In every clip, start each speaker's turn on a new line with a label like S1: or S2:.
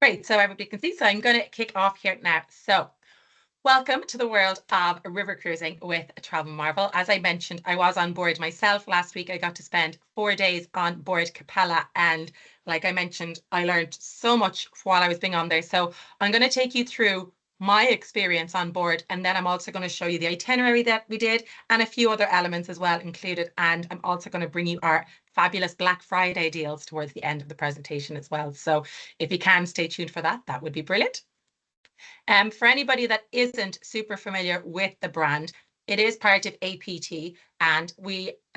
S1: Great, so everybody can see. So I'm going to kick off here now. So welcome to the world of river cruising with Travelmarvel. As I mentioned, I was on board myself last week. I got to spend 4 days on board Capella, and like I mentioned, I learned so much while I was being on there. So I'm going to take you through my experience on board, and then I'm also going to show you the itinerary that we did and a few other elements as well included. And I'm also going to bring you our fabulous Black Friday deals towards the end of the presentation as well. So if you can stay tuned for that, that would be brilliant. For anybody that isn't super familiar with the brand, it is part of APT, and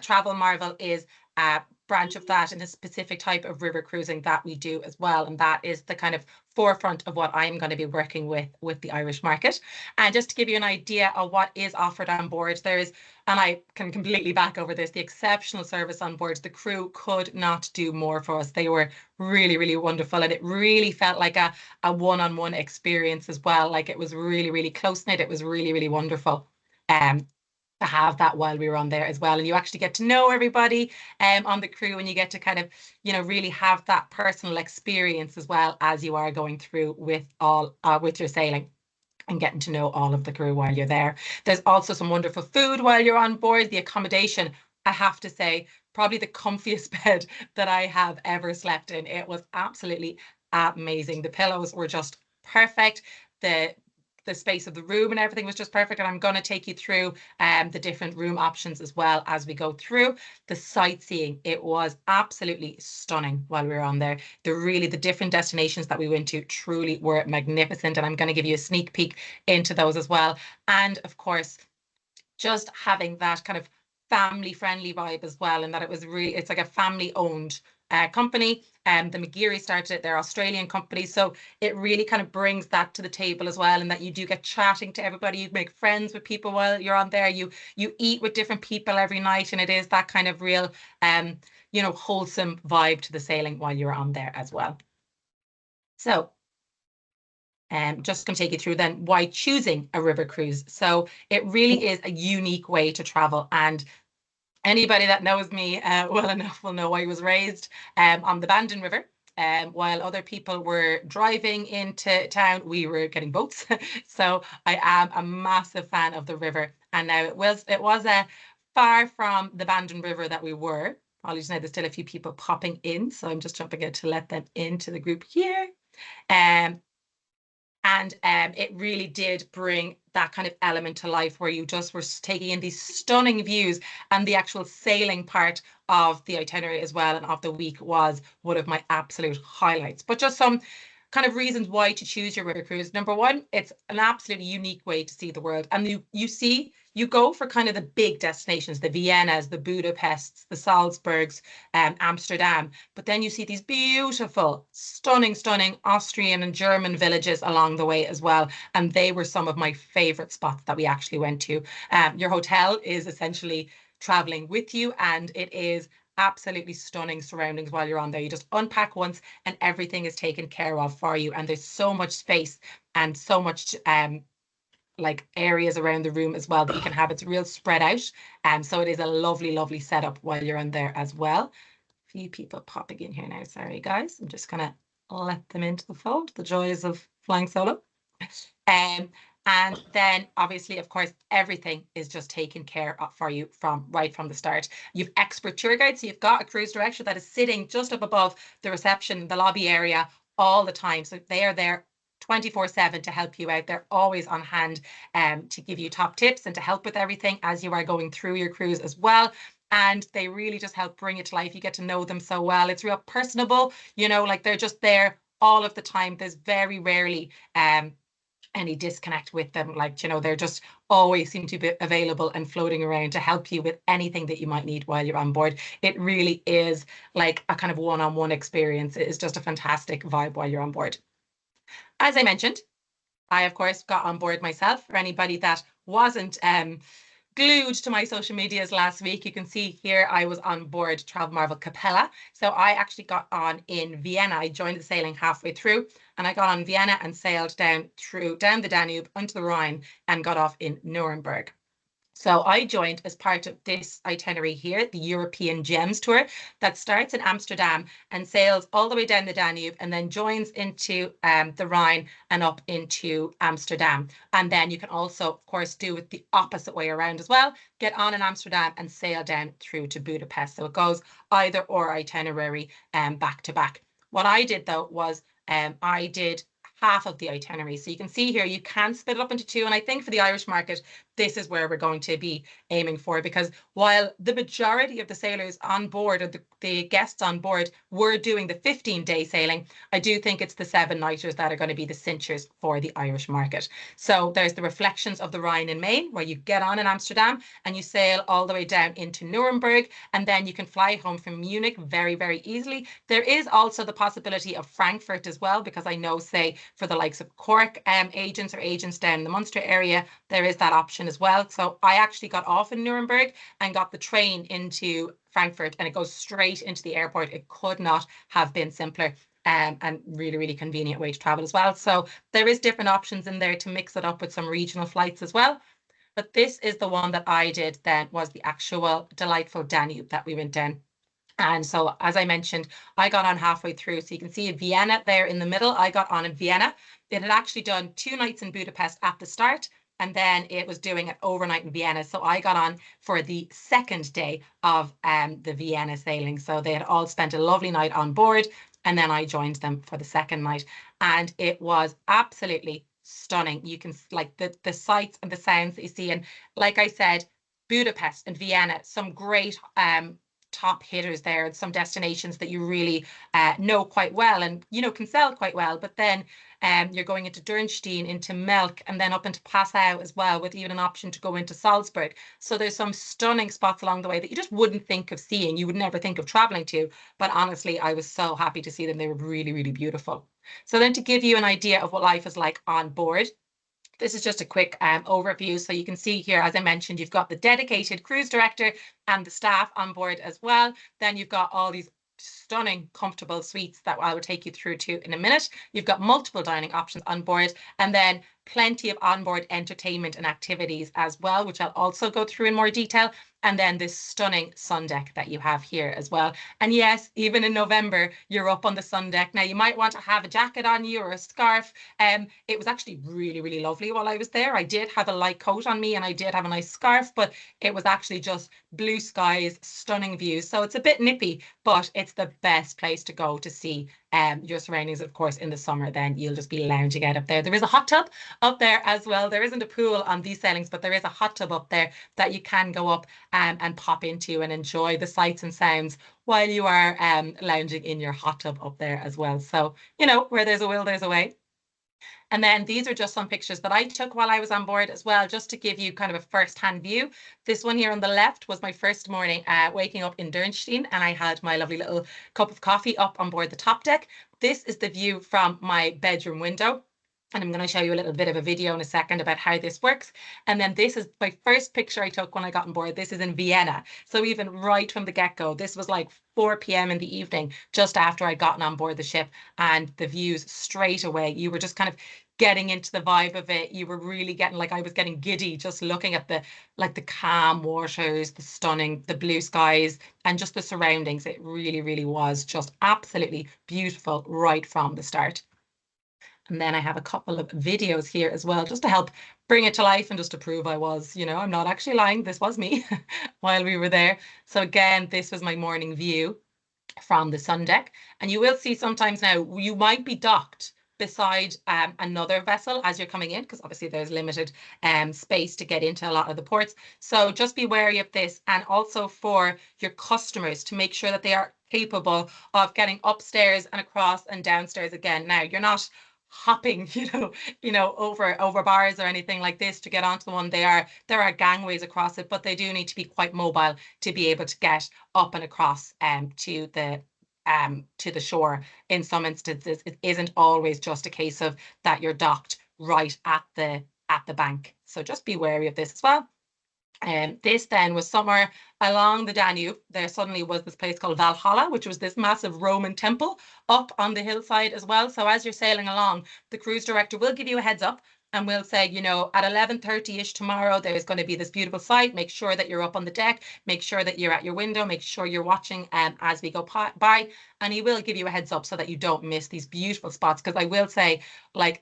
S1: Travelmarvel is a branch of that and a specific type of river cruising that we do as well. And that is the kind of forefront of what I'm going to be working with the Irish market. And just to give you an idea of what is offered on board, there is, and I can completely back over this, the exceptional service on board. The crew could not do more for us. They were really, really wonderful. And it really felt like a one-on-one experience as well. Like it was really, really close-knit. It was really, really wonderful. To have that while we were on there as well. And you actually get to know everybody on the crew, and you get to kind of, really have that personal experience as well as you are going through with your sailing and getting to know all of the crew while you're there. There's also some wonderful food while you're on board. The accommodation, I have to say, probably the comfiest bed that I have ever slept in. It was absolutely amazing. The pillows were just perfect. The space of the room and everything was just perfect. And I'm going to take you through the different room options as well as we go through the sightseeing. It was absolutely stunning while we were on there. The different destinations that we went to truly were magnificent. And I'm going to give you a sneak peek into those as well. And of course, just having that kind of family friendly vibe as well. And that it's like a family owned company. The McGeary started it, they're Australian companies. So it really kind of brings that to the table as well. And that you do get chatting to everybody, you make friends with people while you're on there. You eat with different people every night. And it is that kind of real, wholesome vibe to the sailing while you're on there as well. So just going to take you through then why choosing a river cruise. So it really is a unique way to travel. And anybody that knows me well enough will know I was raised on the Bandon River. While other people were driving into town, we were getting boats. So I am a massive fan of the river. And now it was far from the Bandon River that we were. Apologies now, there's still a few people popping in. So I'm just jumping in to let them into the group here. And it really did bring that kind of element to life where you just were taking in these stunning views, and the actual sailing part of the itinerary as well and of the week was one of my absolute highlights. But just some kind of reasons why to choose your river cruise. Number one, it's an absolutely unique way to see the world. And you go for kind of the big destinations, the Viennas, the Budapests, the Salzburgs, Amsterdam. But then you see these beautiful, stunning Austrian and German villages along the way as well. And they were some of my favorite spots that we actually went to. Your hotel is essentially traveling with you, and it is absolutely stunning surroundings while you're on there. You just unpack once and everything is taken care of for you. And there's so much space and so much like areas around the room as well that you can have. It's real spread out. So it is a lovely setup while you're on there as well. A few people popping in here now. Sorry, guys. I'm just going to let them into the fold. The joys of flying solo. And then obviously, of course, everything is just taken care of for you right from the start. You've expert tour guides. So you've got a cruise director that is sitting just up above the reception, the lobby area all the time. So they are there 24/7 to help you out. They're always on hand to give you top tips and to help with everything as you are going through your cruise as well. And they really just help bring it to life. You get to know them so well. It's real personable, like they're just there all of the time. There's very rarely any disconnect with them. Like, they're just always seem to be available and floating around to help you with anything that you might need while you're on board. It really is like a kind of one-on-one experience. It is just a fantastic vibe while you're on board. As I mentioned, I, of course, got on board myself. For anybody that wasn't glued to my social medias last week, you can see here I was on board Travelmarvel Capella. So I actually got on in Vienna. I joined the sailing halfway through, and I got on Vienna and sailed down the Danube onto the Rhine and got off in Nuremberg. So I joined as part of this itinerary here, the European Gems Tour, that starts in Amsterdam and sails all the way down the Danube and then joins into the Rhine and up into Amsterdam. And then you can also, of course, do it the opposite way around as well, get on in Amsterdam and sail down through to Budapest. So it goes either or itinerary back to back. What I did though was I did half of the itinerary. So you can see here, you can split it up into two. And I think for the Irish market, this is where we're going to be aiming for, because while the majority of the sailors on board, or the guests on board, were doing the 15-day sailing, I do think it's the 7-nighters that are going to be the cinchers for the Irish market. So there's the Reflections of the Rhine in Maine, where you get on in Amsterdam and you sail all the way down into Nuremberg, and then you can fly home from Munich very, very easily. There is also the possibility of Frankfurt as well, because I know, say, for the likes of Cork agents or agents down in the Munster area, there is that option as well. So I actually got off in Nuremberg and got the train into Frankfurt, and it goes straight into the airport. It could not have been simpler. And really, really convenient way to travel as well. So there is different options in there to mix it up with some regional flights as well. But this is the one that I did then, was the actual delightful Danube that we went down. And so, as I mentioned, I got on halfway through. So you can see Vienna there in the middle. I got on in Vienna. It had actually done 2 nights in Budapest at the start, and then it was doing an overnight in Vienna. So I got on for the second day of the Vienna sailing. So they had all spent a lovely night on board, and then I joined them for the second night. And it was absolutely stunning. You can, like, the sights and the sounds that you see. And like I said, Budapest and Vienna, some great top hitters there, and some destinations that you really know quite well and, you know, can sell quite well. But then you're going into Dürnstein, into Melk, and then up into Passau as well, with even an option to go into Salzburg. So there's some stunning spots along the way that you just wouldn't think of seeing. You would never think of traveling to. But honestly, I was so happy to see them. They were really, really beautiful. So then, to give you an idea of what life is like on board, this is just a quick overview. So you can see here, as I mentioned, you've got the dedicated cruise director and the staff on board as well. Then you've got all these stunning, comfortable suites that I will take you through to in a minute. You've got multiple dining options on board, and then plenty of onboard entertainment and activities as well, which I'll also go through in more detail. And then this stunning sun deck that you have here as well. And yes, even in November, you're up on the sun deck. Now, you might want to have a jacket on you or a scarf. It was actually really, really lovely while I was there. I did have a light coat on me and I did have a nice scarf, but it was actually just blue skies, stunning views. So it's a bit nippy, but it's the best place to go to see your surroundings. Of course, in the summer, then you'll just be lounging out up there. There is a hot tub up there as well. There isn't a pool on these sailings, but there is a hot tub up there that you can go up and pop into and enjoy the sights and sounds while you are lounging in your hot tub up there as well. So, you know, where there's a will, there's a way. And then these are just some pictures that I took while I was on board as well, just to give you kind of a first-hand view. This one here on the left was my first morning waking up in Dürnstein, and I had my lovely little cup of coffee up on board the top deck. This is the view from my bedroom window. And I'm going to show you a little bit of a video in a second about how this works. And then this is my first picture I took when I got on board. This is in Vienna. So even right from the get-go, this was like 4 p.m. in the evening, just after I'd gotten on board the ship, and the views straight away. You were just kind of getting into the vibe of it. You were really getting, like, I was getting giddy just looking at the calm waters, the stunning, the blue skies, and just the surroundings. It really, really was just absolutely beautiful right from the start. And then I have a couple of videos here as well, just to help bring it to life and just to prove I was, you know, I'm not actually lying. This was me while we were there. So again, this was my morning view from the sun deck. And you will see sometimes now you might be docked beside another vessel as you're coming in, because obviously there's limited space to get into a lot of the ports. So just be wary of this, and also for your customers to make sure that they are capable of getting upstairs and across and downstairs again. Now, you're not hopping, over bars or anything like this to get onto the one. There are gangways across it, but they do need to be quite mobile to be able to get up and across to the shore. In some instances, it isn't always just a case of that you're docked right at the bank. So just be wary of this as well. This then was somewhere along the Danube. There suddenly was this place called Valhalla, which was this massive Roman temple up on the hillside as well. So as you're sailing along, the cruise director will give you a heads up and we'll say, you know, at 11:30ish tomorrow, there's going to be this beautiful sight. Make sure that you're up on the deck. Make sure that you're at your window. Make sure you're watching as we go by. And he will give you a heads up so that you don't miss these beautiful spots. Because I will say, like,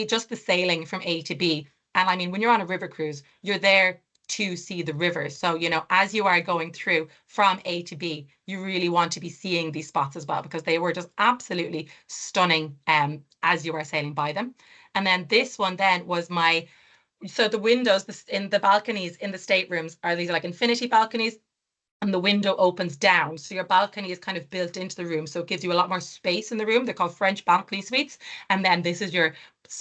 S1: just the sailing from A to B. And I mean, when you're on a river cruise, you're there to see the river. So, you know, as you are going through from A to B, you really want to be seeing these spots as well, because they were just absolutely stunning as you are sailing by them. And then this one then was so the windows in the balconies in the staterooms are these like infinity balconies, and the window opens down. So your balcony is kind of built into the room. So it gives you a lot more space in the room. They're called French balcony suites. And then this is your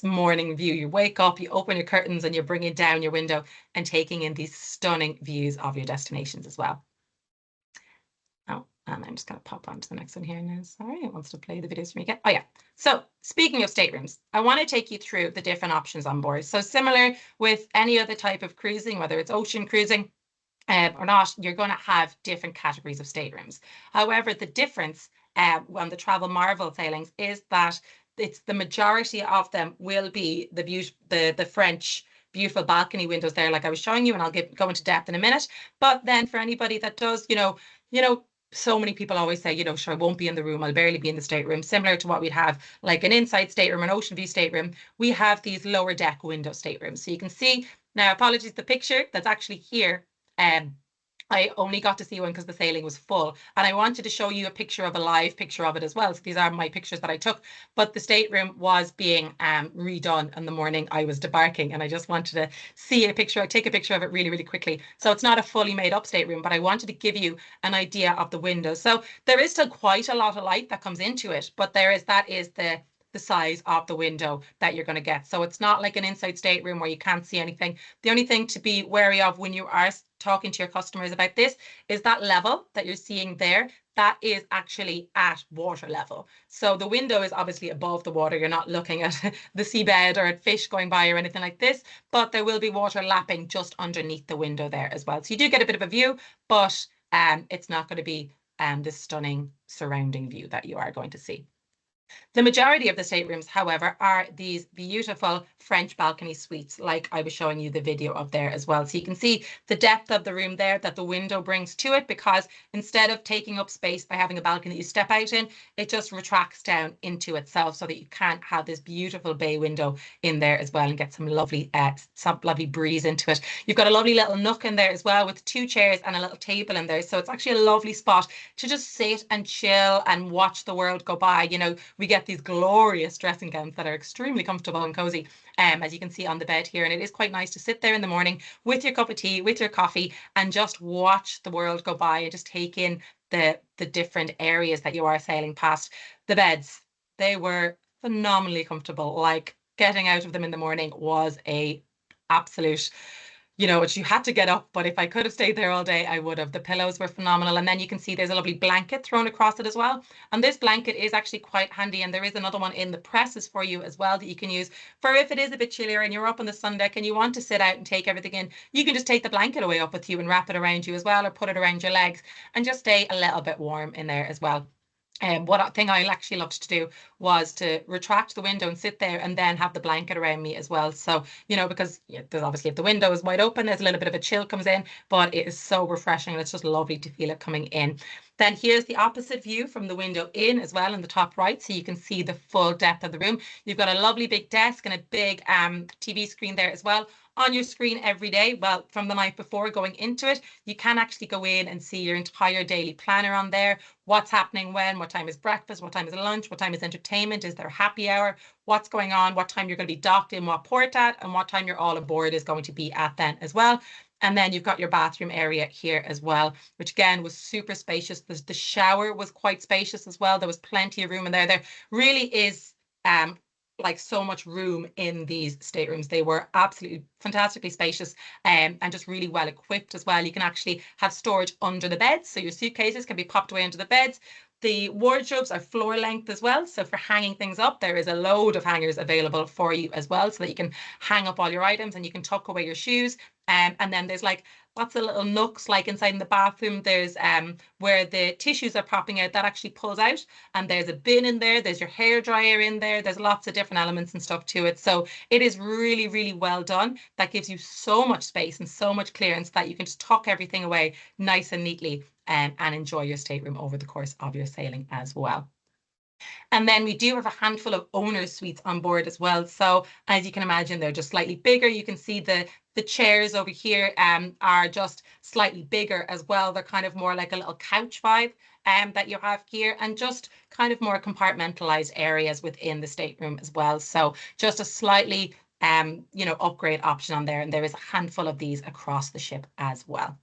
S1: morning view. You wake up, you open your curtains, and you're bringing down your window and taking in these stunning views of your destinations as well. Oh, and I'm just going to pop on to the next one here now. Sorry, it wants to play the videos for me again. Oh, yeah. So speaking of staterooms, I want to take you through the different options on board. So similar with any other type of cruising, whether it's ocean cruising, or not, you're going to have different categories of staterooms. However, the difference on the Travelmarvel sailings is that it's the majority of them will be the French beautiful balcony windows there, like I was showing you, and I'll go into depth in a minute. But then for anybody that does, so many people always say, sure, I won't be in the room, I'll barely be in the stateroom, similar to what we'd have like an inside stateroom, an ocean view stateroom. We have these lower deck window staterooms. So you can see now, apologies, the picture that's actually here, I only got to see one because the sailing was full, and I wanted to show you a picture of a live picture of it as well. So these are my pictures that I took, but the stateroom was being redone in the morning I was debarking, and I just wanted to take a picture of it really, really quickly. So it's not a fully made up stateroom, but I wanted to give you an idea of the windows. So there is still quite a lot of light that comes into it, but that is the size of the window that you're going to get. So it's not like an inside stateroom where you can't see anything. The only thing to be wary of when you are talking to your customers about this is that level that you're seeing there. That is actually at water level. So the window is obviously above the water. You're not looking at the seabed or at fish going by or anything like this, but there will be water lapping just underneath the window there as well. So you do get a bit of a view, but it's not going to be this stunning surrounding view that you are going to see. The majority of the staterooms, however, are these beautiful French balcony suites, like I was showing you the video of there as well. So you can see the depth of the room there that the window brings to it, because instead of taking up space by having a balcony that you step out in, it just retracts down into itself so that you can have this beautiful bay window in there as well and get some lovely breeze into it. You've got a lovely little nook in there as well with 2 chairs and a little table in there. So it's actually a lovely spot to just sit and chill and watch the world go by. We get these glorious dressing gowns that are extremely comfortable and cozy, as you can see on the bed here. And it is quite nice to sit there in the morning with your cup of tea, with your coffee, and just watch the world go by and just take in the different areas that you are sailing past. The beds, they were phenomenally comfortable. Like, getting out of them in the morning was a absolute, you had to get up, but if I could have stayed there all day, I would have. The pillows were phenomenal. And then you can see there's a lovely blanket thrown across it as well. And this blanket is actually quite handy. And there is another one in the presses for you as well that you can use for if it is a bit chillier and you're up on the sun deck and you want to sit out and take everything in. You can just take the blanket away up with you and wrap it around you as well, or put it around your legs and just stay a little bit warm in there as well. What thing I actually loved to do was to retract the window and sit there and then have the blanket around me as well. So, because there's obviously, if the window is wide open, there's a little bit of a chill comes in, but it is so refreshing and it's just lovely to feel it coming in. Then here's the opposite view from the window in as well in the top right, so you can see the full depth of the room. You've got a lovely big desk and a big TV screen there as well. On your screen every day, well, from the night before going into it, you can actually go in and see your entire daily planner on there. What's happening when, what time is breakfast, what time is lunch, what time is entertainment, is there happy hour, what's going on, what time you're going to be docked in what port at, and what time you're all aboard is going to be at then as well. And then you've got your bathroom area here as well, which again was super spacious. The shower was quite spacious as well. There was plenty of room in there. There really is like so much room in these staterooms. They were absolutely fantastically spacious and just really well equipped as well. You can actually have storage under the beds, so your suitcases can be popped away under the beds. The wardrobes are floor length as well, so for hanging things up, there is a load of hangers available for you as well, so that you can hang up all your items and you can tuck away your shoes. And then there's like lots of little nooks, like inside in the bathroom. There's where the tissues are popping out, that actually pulls out, and there's a bin in there. There's your hair dryer in there. There's lots of different elements and stuff to it. So it is really, really well done. That gives you so much space and so much clearance that you can just tuck everything away nice and neatly and enjoy your stateroom over the course of your sailing as well. And then we do have a handful of owners suites on board as well. So as you can imagine, they're just slightly bigger. You can see the chairs over here are just slightly bigger as well. They're kind of more like a little couch vibe that you have here, and just kind of more compartmentalized areas within the stateroom as well. So just a slightly upgrade option on there. And there is a handful of these across the ship as well.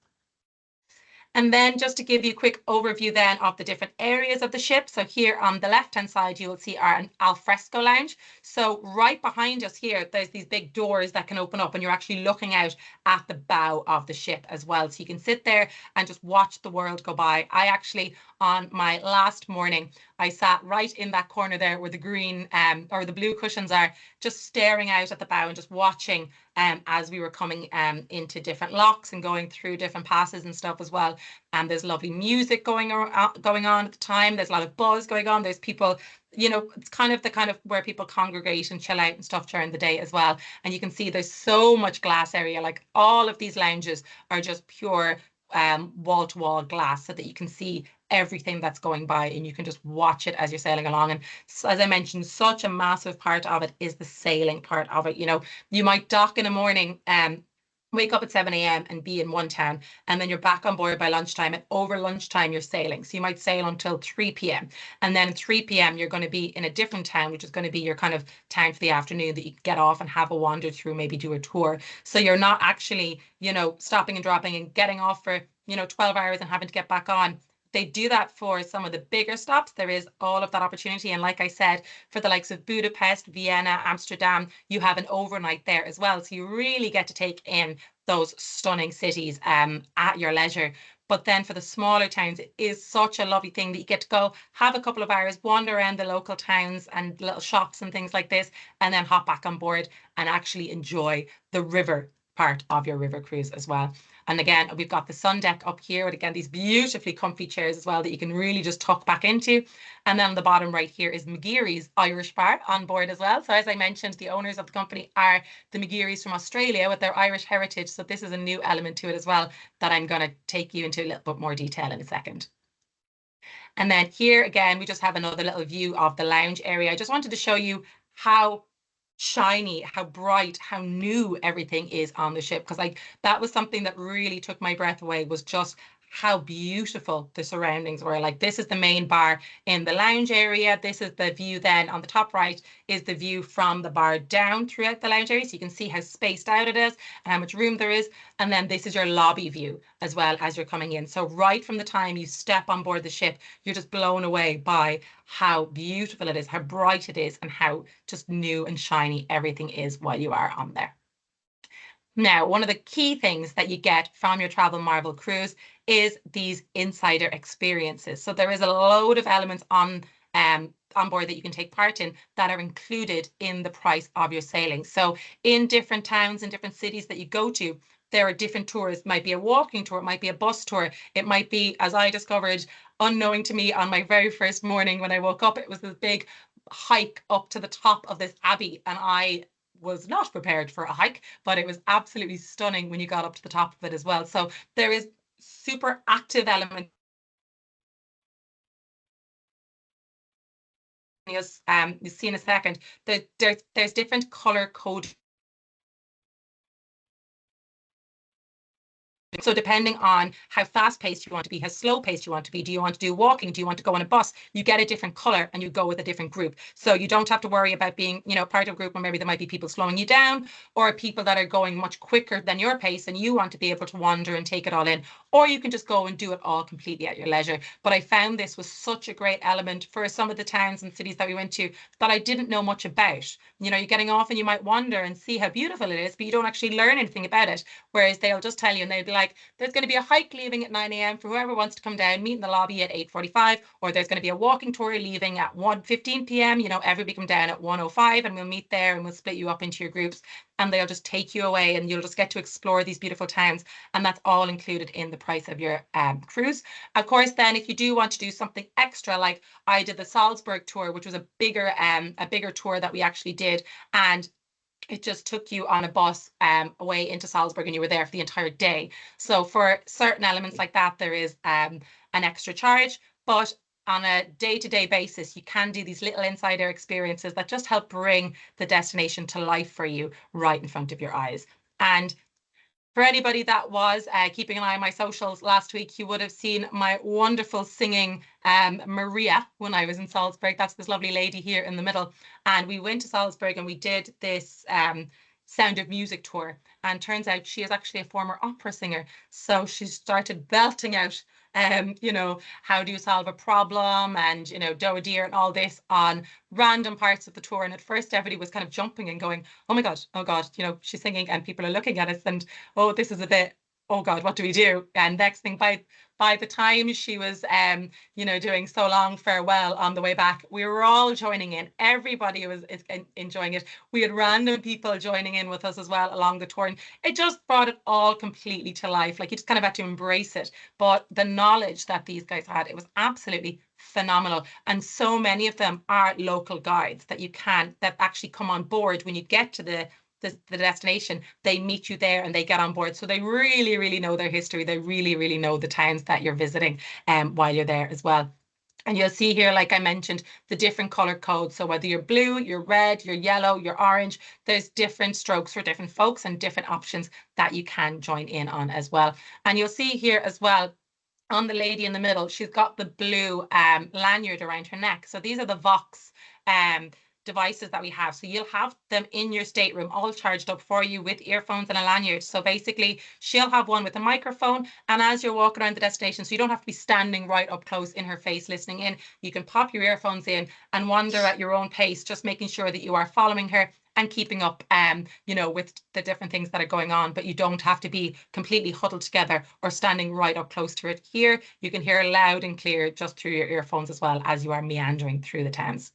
S1: And then just to give you a quick overview then of the different areas of the ship. So here on the left-hand side, you will see our alfresco lounge. So right behind us here, there's these big doors that can open up, and you're actually looking out at the bow of the ship as well. So you can sit there and just watch the world go by. I actually, on my last morning, I sat right in that corner there where the green or the blue cushions are, just staring out at the bow and just watching as we were coming into different locks and going through different passes and stuff as well. And there's lovely music going on at the time. There's a lot of buzz going on. There's people, it's kind of where people congregate and chill out and stuff during the day as well. And you can see there's so much glass area. Like all of these lounges are just pure wall-to-wall glass, so that you can see everything that's going by and you can just watch it as you're sailing along. And as I mentioned, such a massive part of it is the sailing part of it. You might dock in the morning wake up at 7 a.m. and be in one town, and then you're back on board by lunchtime, and over lunchtime you're sailing. So you might sail until 3 p.m. and then at 3 p.m. you're going to be in a different town, which is going to be your kind of town for the afternoon that you get off and have a wander through, maybe do a tour. So you're not actually, stopping and dropping and getting off for, 12 hours and having to get back on. They do that for some of the bigger stops. There is all of that opportunity. And like I said, for the likes of Budapest, Vienna, Amsterdam, you have an overnight there as well. So you really get to take in those stunning cities at your leisure. But then for the smaller towns, it is such a lovely thing that you get to go have a couple of hours, wander around the local towns and little shops and things like this, and then hop back on board and actually enjoy the river part of your river cruise as well. And again, we've got the sun deck up here, and again, these beautifully comfy chairs as well that you can really just tuck back into. And then on the bottom right here is McGeary's Irish bar on board as well. So as I mentioned, the owners of the company are the McGearys from Australia with their Irish heritage. So this is a new element to it as well that I'm going to take you into a little bit more detail in a second. And then here again, we just have another little view of the lounge area. I just wanted to show you how shiny, how bright, how new everything is on the ship, because that was something that really took my breath away, was just how beautiful the surroundings were. Like, this is the main bar in the lounge area. This is the view then on the top right is the view from the bar down throughout the lounge area. So you can see how spaced out it is and how much room there is. And then this is your lobby view as well as you're coming in. So right from the time you step on board the ship, you're just blown away by how beautiful it is, how bright it is, and how just new and shiny everything is while you are on there. Now, one of the key things that you get from your Travelmarvel cruise is these insider experiences. So there is a load of elements on board that you can take part in that are included in the price of your sailing. So in different towns and different cities that you go to, there are different tours. It might be a walking tour, it might be a bus tour, it might be, as I discovered, unknowing to me on my very first morning when I woke up, it was this big hike up to the top of this abbey, and I was not prepared for a hike, but it was absolutely stunning when you got up to the top of it as well. So there is super active element. You'll see in a second that there's different color code. So depending on how fast paced you want to be, how slow paced you want to be, do you want to do walking, do you want to go on a bus, you get a different color and you go with a different group. So you don't have to worry about being, part of a group where maybe there might be people slowing you down, or people that are going much quicker than your pace and you want to be able to wander and take it all in, or you can just go and do it all completely at your leisure. But I found this was such a great element for some of the towns and cities that we went to that I didn't know much about. You're getting off and you might wander and see how beautiful it is, but you don't actually learn anything about it. Whereas they'll just tell you and they'll be like, like, there's going to be a hike leaving at 9 a.m. for whoever wants to come down, meet in the lobby at 8:45, or there's going to be a walking tour leaving at 1:15 p.m. You know, everybody come down at 1:05 and we'll meet there and we'll split you up into your groups and they'll just take you away and you'll just get to explore these beautiful towns. And that's all included in the price of your cruise. Of course, then if you do want to do something extra, like I did the Salzburg tour, which was a bigger tour that we actually did. And it just took you on a bus away into Salzburg and you were there for the entire day. So for certain elements like that, there is an extra charge, but on a day-to-day basis, you can do these little insider experiences that just help bring the destination to life for you right in front of your eyes. And for anybody that was keeping an eye on my socials last week, you would have seen my wonderful singing Maria when I was in Salzburg. That's this lovely lady here in the middle. And we went to Salzburg and we did this Sound of Music tour. And turns out she is actually a former opera singer. So she started belting out you know, how do you solve a problem and, you know, do a deer and all this on random parts of the tour. And at first everybody was kind of jumping and going, oh God, you know, she's singing and people are looking at us and, oh, this is a bit, oh God, what do we do? And next thing, by the time she was, you know, doing So Long Farewell on the way back, we were all joining in. Everybody was enjoying it. We had random people joining in with us as well along the tour. And it just brought it all completely to life. Like you just kind of had to embrace it. But the knowledge that these guys had, it was absolutely phenomenal. And so many of them are local guides that actually come on board when you get to the destination. They meet you there and they get on board. So they really, really know their history. They really, really know the towns that you're visiting while you're there as well. And you'll see here, like I mentioned, the different color codes. So whether you're blue, you're red, you're yellow, you're orange, there's different strokes for different folks and different options that you can join in on as well. And you'll see here as well, on the lady in the middle, she's got the blue lanyard around her neck. So these are the Vox devices that we have. So you'll have them in your stateroom all charged up for you with earphones and a lanyard. So basically she'll have one with a microphone, and as you're walking around the destination, so you don't have to be standing right up close in her face listening in, you can pop your earphones in and wander at your own pace, just making sure that you are following her and keeping up you know, with the different things that are going on, but you don't have to be completely huddled together or standing right up close to it. Here you can hear loud and clear just through your earphones as well as you are meandering through the towns.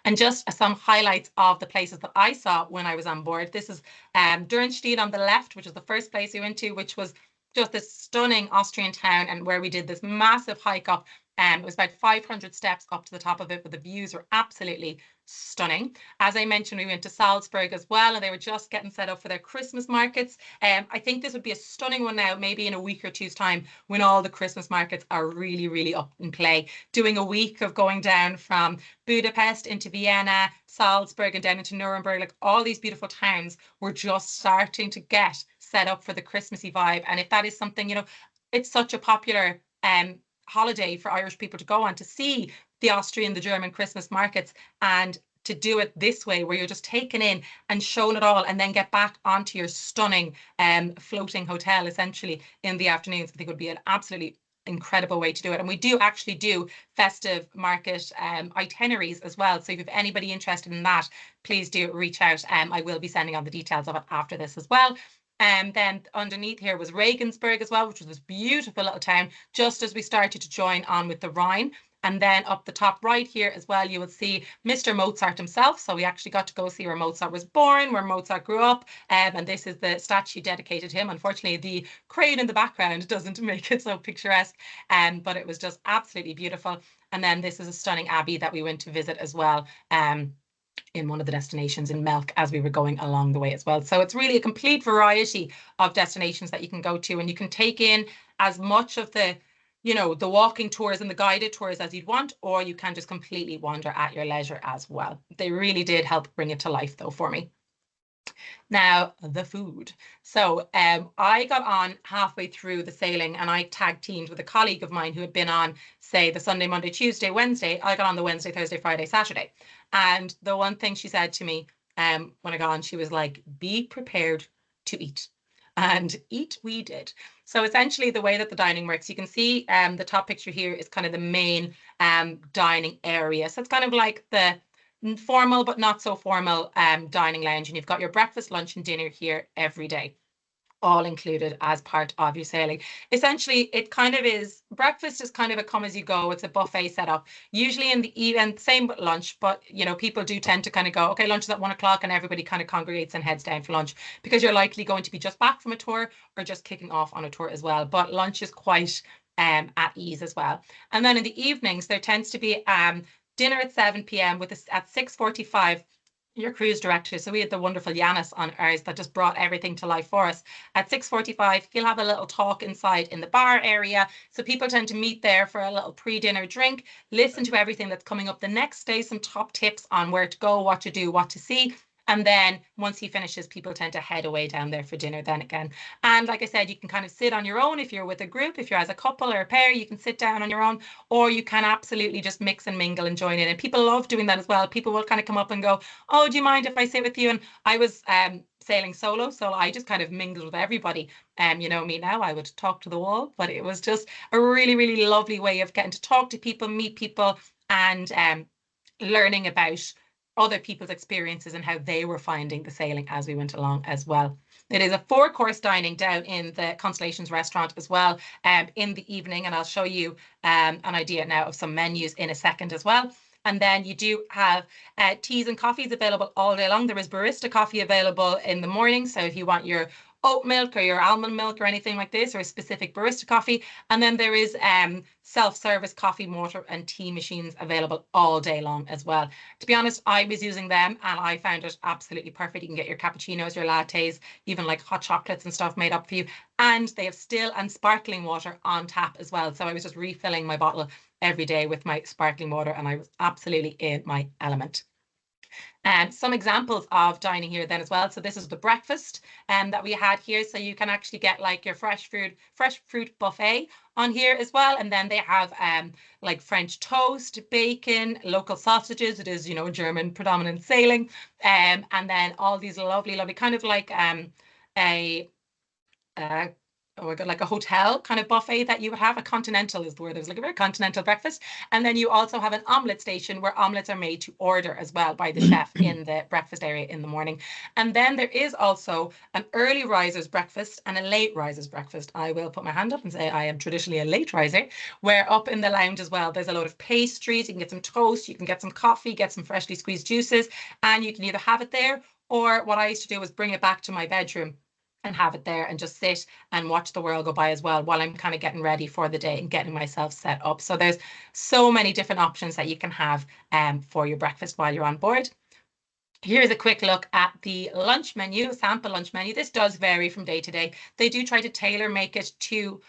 S1: And just some highlights of the places that I saw when I was on board. This is Dürnstein on the left, which is the first place we went to, which was just this stunning Austrian town and where we did this massive hike up. It was about 500 steps up to the top of it, but the views were absolutely stunning. As I mentioned, we went to Salzburg as well, and they were just getting set up for their Christmas markets. I think this would be a stunning one now, maybe in a week or two's time, when all the Christmas markets are really, really up in play. Doing a week of going down from Budapest into Vienna, Salzburg, and down into Nuremberg, like all these beautiful towns were just starting to get set up for the Christmassy vibe. And if that is something, you know, it's such a popular holiday for Irish people to go on to see the Austrian, the German Christmas markets, and to do it this way where you're just taken in and shown it all and then get back onto your stunning floating hotel essentially in the afternoons, I think would be an absolutely incredible way to do it. And we do actually do festive market itineraries as well. So if you have anybody interested in that, please do reach out. I will be sending on the details of it after this as well. And then underneath here was Regensburg as well, which was this beautiful little town, just as we started to join on with the Rhine. And then up the top right here as well, you will see Mr. Mozart himself. So we actually got to go see where Mozart was born, where Mozart grew up. And this is the statue dedicated to him. Unfortunately, the crane in the background doesn't make it so picturesque, but it was just absolutely beautiful. And then this is a stunning abbey that we went to visit as well. In one of the destinations in Melk as we were going along the way as well. So it's really a complete variety of destinations that you can go to, and you can take in as much of the, you know, the walking tours and the guided tours as you'd want, or you can just completely wander at your leisure as well. They really did help bring it to life though for me. Now, the food. So I got on halfway through the sailing and I tag teamed with a colleague of mine who had been on, say, the Sunday, Monday, Tuesday, Wednesday. I got on the Wednesday, Thursday, Friday, Saturday. And the one thing she said to me when I got on, she was like, be prepared to eat. And eat we did. So essentially the way that the dining works, you can see the top picture here is kind of the main dining area. So it's kind of like the formal but not so formal dining lounge, and you've got your breakfast, lunch and dinner here every day. all included as part of your sailing. Essentially, it kind of is, breakfast is kind of a come as you go. It's a buffet setup, usually in the evening, same with lunch, but people do tend to kind of go, okay, lunch is at 1 o'clock, and everybody kind of congregates and heads down for lunch, because you're likely going to be just back from a tour or just kicking off on a tour as well. But lunch is quite at ease as well. And then in the evenings, there tends to be dinner at 7 p.m. with at 6:45 your cruise director. So we had the wonderful Yanis on ours that just brought everything to life for us. At 6:45, he'll have a little talk inside in the bar area. So people tend to meet there for a little pre-dinner drink, listen to everything that's coming up the next day, some top tips on where to go, what to do, what to see. And then once he finishes, people tend to head away down there for dinner then again. And like I said, you can kind of sit on your own if you're with a group. If you're as a couple or a pair, you can sit down on your own, or you can absolutely just mix and mingle and join in. And people love doing that as well. People will kind of come up and go, oh, do you mind if I sit with you? And I was sailing solo, so I just kind of mingled with everybody. You know me now, I would talk to the wall, but it was just a really, really lovely way of getting to talk to people, meet people, and learning about other people's experiences and how they were finding the sailing as we went along as well. It is a 4-course dining down in the Constellations restaurant as well in the evening, and I'll show you an idea now of some menus in a second as well. And then you do have teas and coffees available all day long. There is barista coffee available in the morning. So if you want your oat milk or your almond milk or anything like this, or a specific barista coffee. And then there is self-service coffee, water and tea machines available all day long as well. To be honest, I was using them and I found it absolutely perfect. You can get your cappuccinos, your lattes, even like hot chocolates and stuff made up for you. And they have still and sparkling water on tap as well. So I was just refilling my bottle every day with my sparkling water, and I was absolutely in my element. And some examples of dining here then as well. So this is the breakfast that we had here. So you can actually get like your fresh fruit buffet on here as well. And then they have like French toast, bacon, local sausages. It is, German predominant sailing. And then all these lovely, lovely kind of like oh my God, like a hotel kind of buffet that you would have. A continental is the word. There's like a very continental breakfast. And then you also have an omelette station where omelets are made to order as well by the chef in the breakfast area in the morning. And then there is also an early riser's breakfast and a late riser's breakfast. I will put my hand up and say I am traditionally a late riser, where up in the lounge as well, there's a load of pastries. You can get some toast, you can get some coffee, get some freshly squeezed juices, and you can either have it there, or what I used to do was bring it back to my bedroom and have it there and just sit and watch the world go by as well while I'm kind of getting ready for the day and getting myself set up. So there's so many different options that you can have for your breakfast while you're on board. Here's a quick look at the lunch menu, sample lunch menu. This does vary from day to day. They do try to tailor make it to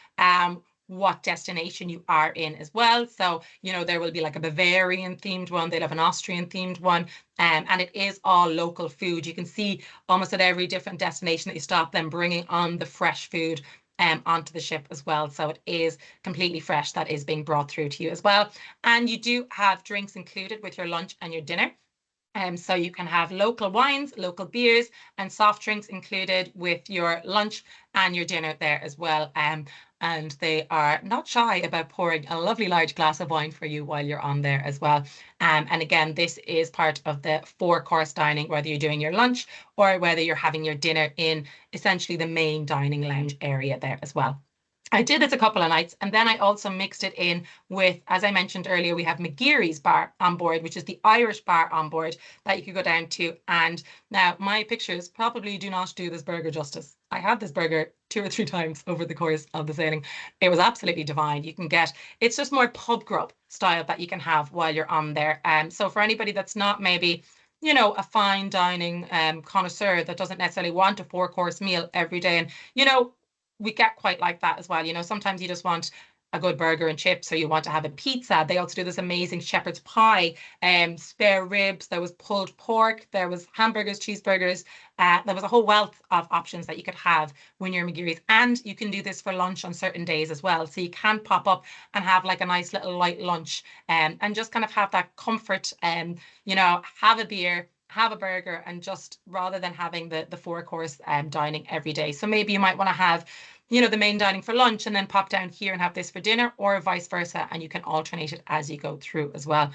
S1: what destination you are in as well. So, there will be like a Bavarian themed one. They'll have an Austrian themed one. And it is all local food. You can see almost at every different destination that you stop, them bringing on the fresh food onto the ship as well. So it is completely fresh that is being brought through to you as well. And you do have drinks included with your lunch and your dinner. So you can have local wines, local beers, and soft drinks included with your lunch and your dinner there as well. And they are not shy about pouring a lovely large glass of wine for you while you're on there as well. And again, this is part of the 4-course dining, whether you're doing your lunch or whether you're having your dinner in essentially the main dining lounge area there as well. I did this a couple of nights, and then I also mixed it in with, as I mentioned earlier, we have McGeary's bar on board, which is the Irish bar on board that you could go down to. And now my pictures probably do not do this burger justice. I had this burger 2 or 3 times over the course of the sailing. It was absolutely divine. You can get, it's just more pub grub style that you can have while you're on there. So for anybody that's not maybe a fine dining connoisseur that doesn't necessarily want a 4-course meal every day, and we get quite like that as well. Sometimes you just want a good burger and chips, or you want to have a pizza. They also do this amazing shepherd's pie, spare ribs. There was pulled pork. There was hamburgers, cheeseburgers. There was a whole wealth of options that you could have when you're in McGeary's. And you can do this for lunch on certain days as well. So you can pop up and have like a nice little light lunch and just kind of have that comfort, have a beer, have a burger, and just rather than having the 4-course dining every day. So maybe you might want to have the main dining for lunch and then pop down here and have this for dinner, or vice versa, and you can alternate it as you go through as well.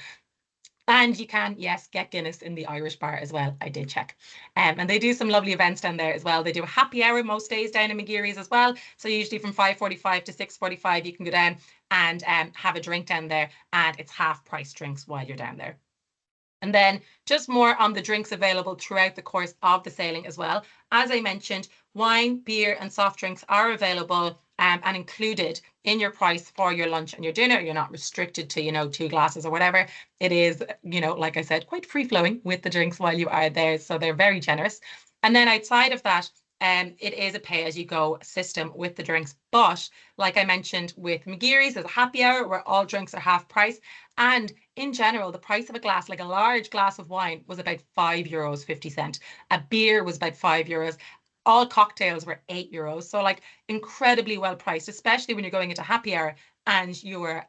S1: And you can, yes, get Guinness in the Irish bar as well. I did check. And they do some lovely events down there as well. They do a happy hour most days down in McGeary's as well. So usually from 5:45 to 6:45, you can go down and have a drink down there. And it's half price drinks while you're down there. And then just more on the drinks available throughout the course of the sailing as well. As I mentioned, wine, beer, and soft drinks are available and included in your price for your lunch and your dinner. You're not restricted to, 2 glasses or whatever. It is, like I said, quite free flowing with the drinks while you are there. So they're very generous. And then outside of that, it is a pay-as-you-go system with the drinks. But like I mentioned with McGeary's, there's a happy hour where all drinks are half price. And in general, the price of a glass, like a large glass of wine, was about €5.50. A beer was about €5. All cocktails were €8. So like incredibly well priced, especially when you're going into happy hour and you're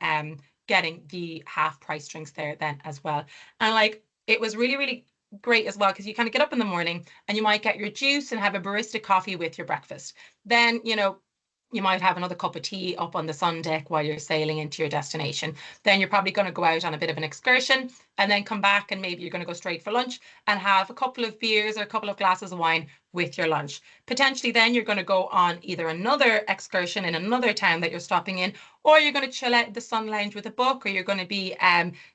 S1: getting the half price drinks there then as well. And like it was really, really great as well, because you kind of get up in the morning and you might get your juice and have a barista coffee with your breakfast. Then, you might have another cup of tea up on the sun deck while you're sailing into your destination. Then you're probably going to go out on a bit of an excursion and then come back, and maybe you're going to go straight for lunch and have a couple of beers or a couple of glasses of wine with your lunch. Potentially then you're going to go on either another excursion in another town that you're stopping in, or you're going to chill out the sun lounge with a book, or you're going to be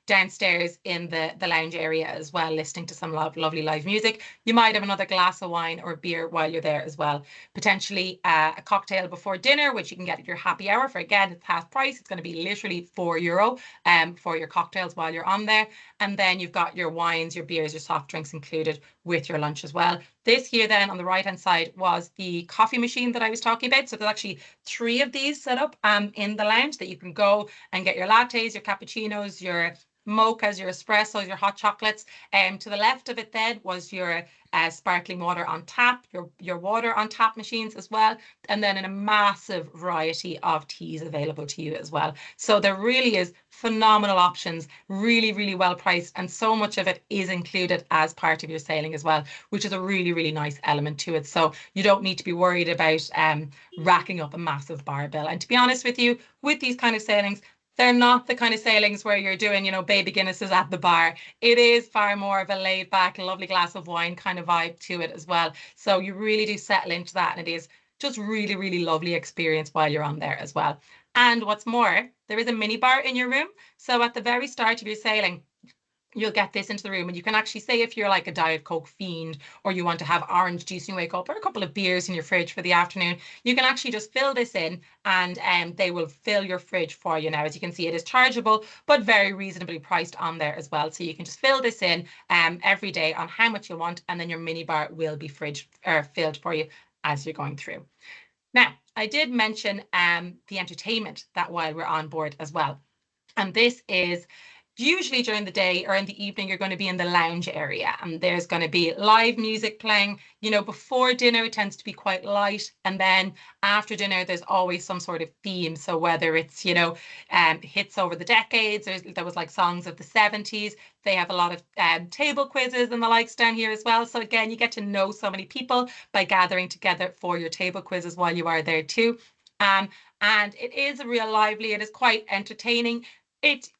S1: downstairs in the lounge area as well, listening to some lovely live music. You might have another glass of wine or beer while you're there as well. Potentially a cocktail before dinner, which you can get at your happy hour for, again, it's half price. It's going to be literally €4 for your cocktails while you're on there. And then you've got your wines, your beers, your soft drinks included with your lunch as well. This here then on the right hand side was the coffee machine that I was talking about. So there's actually 3 of these set up in the lounge that you can go and get your lattes, your cappuccinos, your mochas, your espressos, your hot chocolates. To the left of it then was your sparkling water on tap, your water on tap machines as well, and then in a massive variety of teas available to you as well. So there really is phenomenal options, really, really well priced, and so much of it is included as part of your sailing as well, which is a really, really nice element to it. So you don't need to be worried about racking up a massive bar bill. And to be honest with you, with these kind of sailings, they're not the kind of sailings where you're doing, baby Guinnesses at the bar. It is far more of a laid back, lovely glass of wine kind of vibe to it as well. So you really do settle into that, and it is just really, really lovely experience while you're on there as well. And what's more, there is a mini bar in your room. So at the very start of your sailing, you'll get this into the room, and you can actually say, if you're like a Diet Coke fiend, or you want to have orange juice when you wake up, or a couple of beers in your fridge for the afternoon, you can actually just fill this in, and they will fill your fridge for you. Now, as you can see, it is chargeable, but very reasonably priced on there as well. So you can just fill this in every day on how much you want, and then your mini bar will be filled for you as you're going through. Now, I did mention the entertainment that while we're on board as well. And this is usually during the day or in the evening, you're going to be in the lounge area, and there's going to be live music playing. Before dinner, it tends to be quite light. And then after dinner, there's always some sort of theme. So whether it's, hits over the decades, there was like songs of the 70s. They have a lot of table quizzes and the likes down here as well. So again, you get to know so many people by gathering together for your table quizzes while you are there too. And it is it is quite entertaining.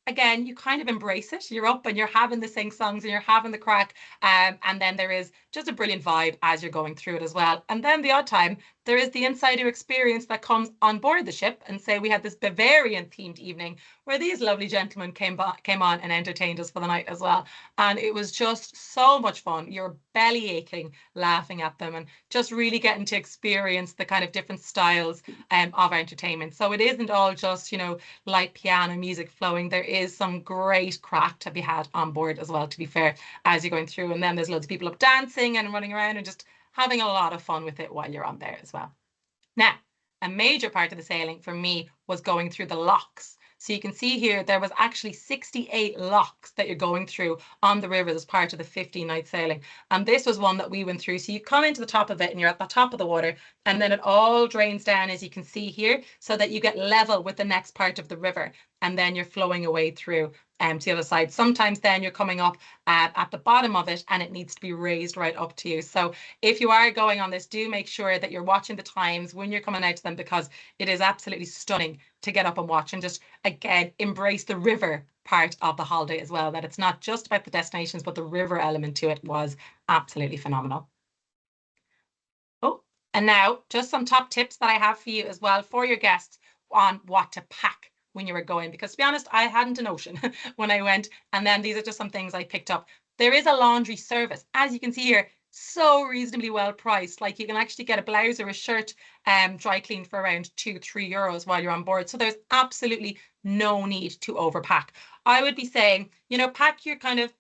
S1: Again, you kind of embrace it. You're up and you're having the sing songs and you're having the crack. And then there is just a brilliant vibe as you're going through it as well. And then the odd time, there is the insider experience that comes on board the ship. And say we had this Bavarian themed evening where these lovely gentlemen came on and entertained us for the night as well. And it was just so much fun. You're belly aching laughing at them and just really getting to experience the kind of different styles of entertainment. So it isn't all just, light piano music flowing. There is some great crack to be had on board as well, to be fair, as you're going through. And then there's loads of people up dancing and running around and just having a lot of fun with it while you're on there as well. Now, a major part of the sailing for me was going through the locks. So you can see here, there was actually 68 locks that you're going through on the river as part of the 15-night sailing. And this was one that we went through. So you come into the top of it and you're at the top of the water, and then it all drains down, as you can see here, so that you get level with the next part of the river, and then you're flowing away through. to the other side. Sometimes then you're coming up at the bottom of it and it needs to be raised right up to you. So if you are going on this, do make sure that you're watching the times when you're coming out to them, because it is absolutely stunning to get up and watch, and just again embrace the river part of the holiday as well, that it's not just about the destinations, but the river element to it was absolutely phenomenal. Oh, and now just some top tips that I have for you as well for your guests on what to pack when you were going. Because to be honest, I hadn't a notion when I went. And then these are just some things I picked up. There is a laundry service, as you can see here, so reasonably well priced. Like you can actually get a blouse or a shirt dry cleaned for around €2, €3 while you're on board. So there's absolutely no need to overpack. I would be saying, pack your kind of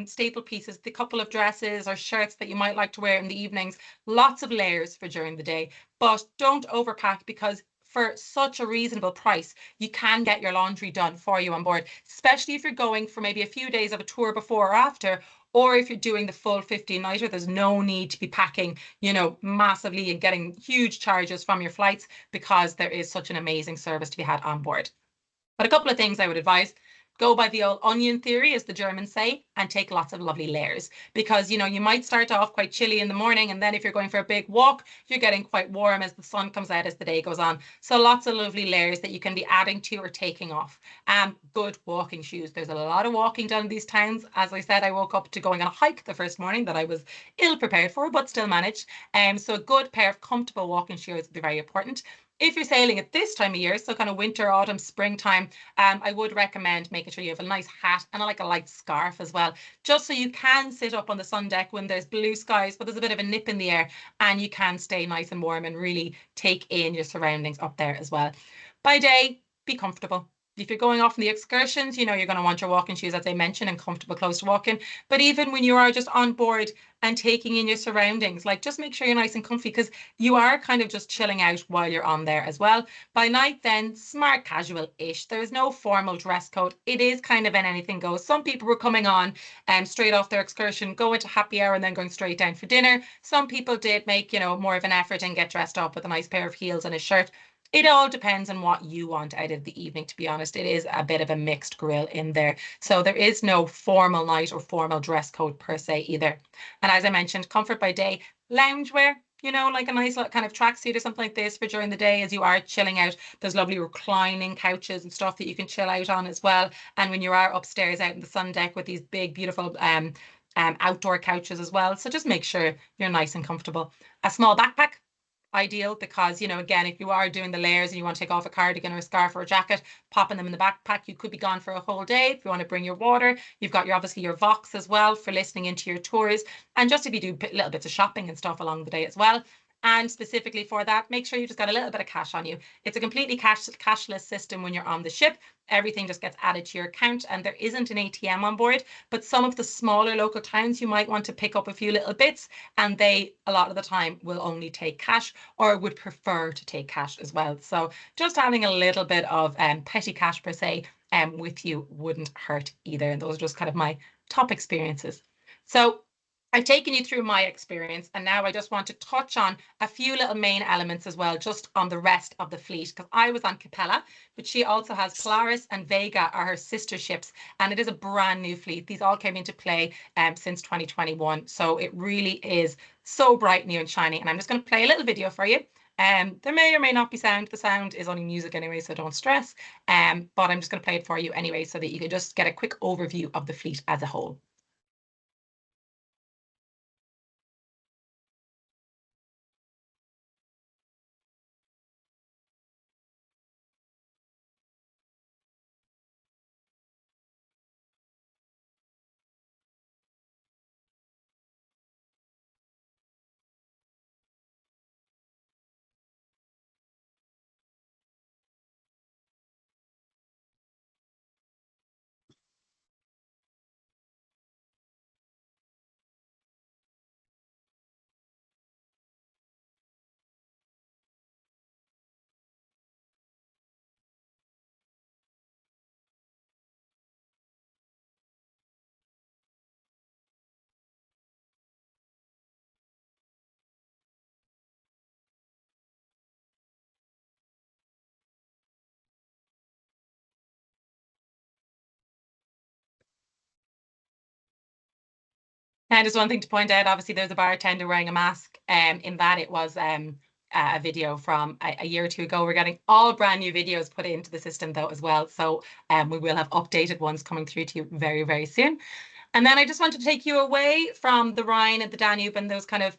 S1: staple pieces, the couple of dresses or shirts that you might like to wear in the evenings, lots of layers for during the day, but don't overpack, because for such a reasonable price, you can get your laundry done for you on board, especially if you're going for maybe a few days of a tour before or after, or if you're doing the full 15-nighter. There's no need to be packing, massively and getting huge charges from your flights, because there is such an amazing service to be had on board. But a couple of things I would advise: go by the old onion theory, as the Germans say, and take lots of lovely layers, because you might start off quite chilly in the morning, and then if you're going for a big walk, you're getting quite warm as the sun comes out as the day goes on. So lots of lovely layers that you can be adding to or taking off. Good walking shoes. There's a lot of walking done in these towns. As I said, I woke up to going on a hike the first morning that I was ill prepared for, but still managed. So a good pair of comfortable walking shoes would be very important. If you're sailing at this time of year, so kind of winter, autumn, springtime, I would recommend making sure you have a nice hat and like a light scarf as well, just so you can sit up on the sun deck when there's blue skies, but there's a bit of a nip in the air, and you can stay nice and warm and really take in your surroundings up there as well. By day, be comfortable. If you're going off on the excursions, you're going to want your walking shoes, as I mentioned, and comfortable clothes to walk in. But even when you are just on board and taking in your surroundings, like just make sure you're nice and comfy, because you are kind of just chilling out while you're on there as well. By night then, smart casual-ish. There's no formal dress code. It is kind of an anything goes. Some people were coming on straight off their excursion, going to happy hour and then going straight down for dinner. Some people did make, more of an effort and get dressed up with a nice pair of heels and a shirt. It all depends on what you want out of the evening, to be honest. It is a bit of a mixed grill in there. So there is no formal night or formal dress code per se either. And as I mentioned, comfort by day, loungewear, like a nice kind of tracksuit or something like this for during the day as you are chilling out. There's lovely reclining couches and stuff that you can chill out on as well. And when you are upstairs out in the sun deck with these big, beautiful outdoor couches as well. So just make sure you're nice and comfortable. A small backpack, ideal, because again, if you are doing the layers and you want to take off a cardigan or a scarf or a jacket, popping them in the backpack, you could be gone for a whole day. If you want to bring your water, you've got obviously your Vox as well for listening into your tours, and just if you do little bits of shopping and stuff along the day as well. And specifically for that, make sure you just got a little bit of cash on you. It's a completely cashless system when you're on the ship. Everything just gets added to your account, and there isn't an ATM on board. But some of the smaller local towns, you might want to pick up a few little bits, and they, a lot of the time, will only take cash or would prefer to take cash as well. So just having a little bit of petty cash per se with you wouldn't hurt either. And those are just kind of my top experiences. So I've taken you through my experience, and now I just want to touch on a few little main elements as well, just on the rest of the fleet, because I was on Capella, but she also has Polaris and Vega are her sister ships, and it is a brand new fleet. These all came into play since 2021, so it really is so bright, new and shiny. And I'm just going to play a little video for you. There may or may not be sound. The sound is only music anyway, so don't stress. But I'm just going to play it for you anyway, so that you can just get a quick overview of the fleet as a whole. And just one thing to point out, obviously there's a bartender wearing a mask. In that it was a video from a year or two ago. We're getting all brand new videos put into the system though as well. So we will have updated ones coming through to you very, very soon. And then I just want to take you away from the Rhine and the Danube and those kind of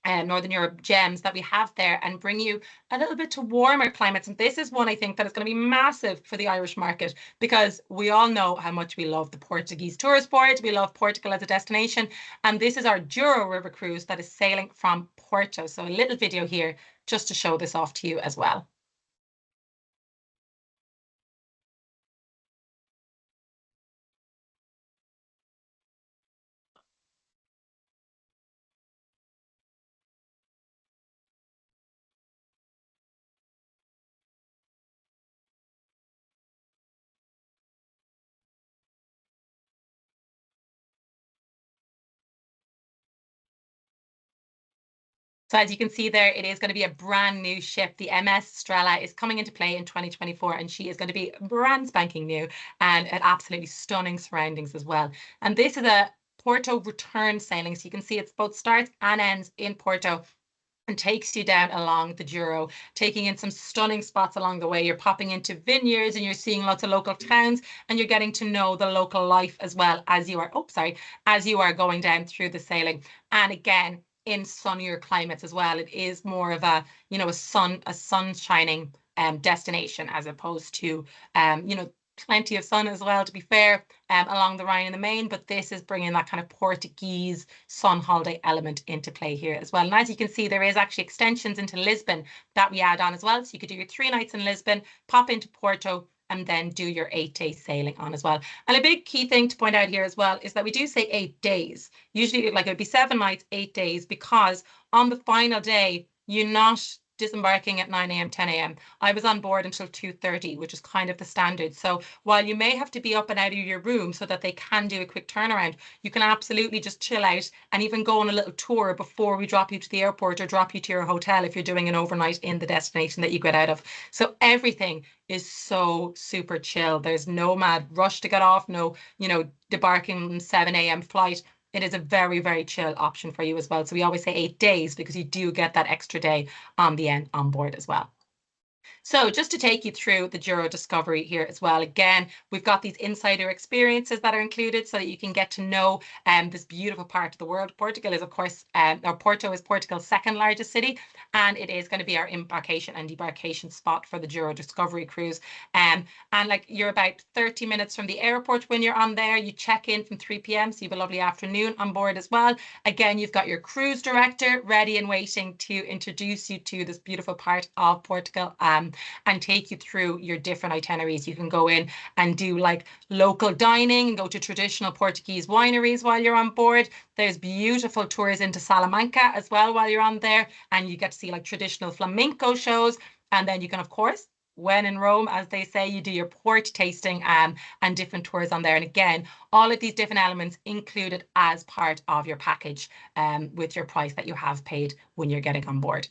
S1: Northern Europe gems that we have there and bring you a little bit to warmer climates. And this is one I think that is going to be massive for the Irish market because we all know how much we love the Portuguese tourist board. We love Portugal as a destination. And this is our Douro River cruise that is sailing from Porto. So a little video here just to show this off to you as well. So as you can see there, it is going to be a brand new ship. The MS Strela is coming into play in 2024, and she is going to be brand spanking new and at absolutely stunning surroundings as well. And this is a Porto return sailing. So you can see it's both starts and ends in Porto and takes you down along the Douro, taking in some stunning spots along the way. You're popping into vineyards and you're seeing lots of local towns and you're getting to know the local life as well as you are, oh, sorry, as you are going down through the sailing. And again, in sunnier climates as well. It is more of a, a sun shining destination as opposed to, plenty of sun as well, to be fair, along the Rhine and the Main, but this is bringing that kind of Portuguese sun holiday element into play here as well. And as you can see, there is actually extensions into Lisbon that we add on as well. So you could do your 3 nights in Lisbon, pop into Porto, and then do your 8-day sailing on as well. And a big key thing to point out here as well is that we do say 8 days. Usually, like, it would be 7 nights, 8 days, because on the final day, you're not disembarking at 9 a.m., 10 a.m. I was on board until 2:30, which is kind of the standard. So while you may have to be up and out of your room so that they can do a quick turnaround, you can absolutely just chill out and even go on a little tour before we drop you to the airport or drop you to your hotel if you're doing an overnight in the destination that you get out of. So everything is so super chill. There's no mad rush to get off, no, debarking 7 a.m. flight. It is a very, very chill option for you as well. So we always say 8 days because you do get that extra day on the end on board as well. So just to take you through the Douro Discovery here as well, again, we've got these insider experiences that are included so that you can get to know this beautiful part of the world. Portugal is, of course, or Porto is Portugal's second largest city, and it is going to be our embarkation and debarkation spot for the Douro Discovery cruise. And like, you're about 30 minutes from the airport when you're on there. You check in from 3 p.m. So you have a lovely afternoon on board as well. Again, you've got your cruise director ready and waiting to introduce you to this beautiful part of Portugal. And take you through your different itineraries. You can go in and do like local dining, go to traditional Portuguese wineries while you're on board. There's beautiful tours into Salamanca as well while you're on there, and you get to see like traditional flamenco shows. And then you can, of course, when in Rome, as they say, you do your port tasting and different tours on there. And again, all of these different elements included as part of your package with your price that you have paid when you're getting on board.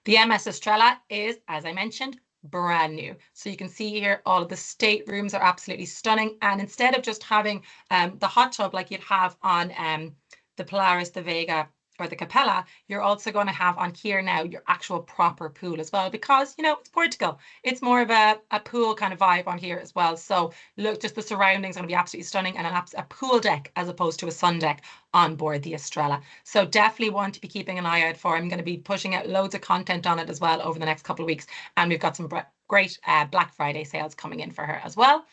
S1: The MS Estrella is, as I mentioned, brand new. So you can see here, all of the staterooms are absolutely stunning. And instead of just having the hot tub like you'd have on the Polaris, the Vega, or the Capella, you're also going to have on here now your actual proper pool as well, because, it's Portugal. It's more of a pool kind of vibe on here as well. So look, just the surroundings are going to be absolutely stunning, and a pool deck as opposed to a sun deck on board the Estrella. So definitely want to be keeping an eye out for. I'm going to be pushing out loads of content on it as well over the next couple of weeks. And we've got some great Black Friday sales coming in for her as well.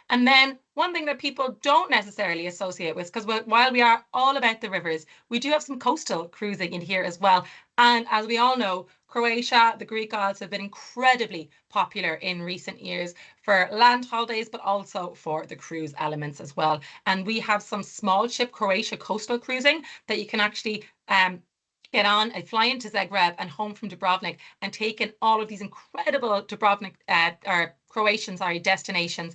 S1: And then one thing that people don't necessarily associate with, because while we are all about the rivers, we do have some coastal cruising in here as well. And as we all know, Croatia, the Greek Isles have been incredibly popular in recent years for land holidays, but also for the cruise elements as well. And we have some small ship Croatia coastal cruising that you can actually get on a fly into Zagreb and home from Dubrovnik and take in all of these incredible Dubrovnik or Croatian, destinations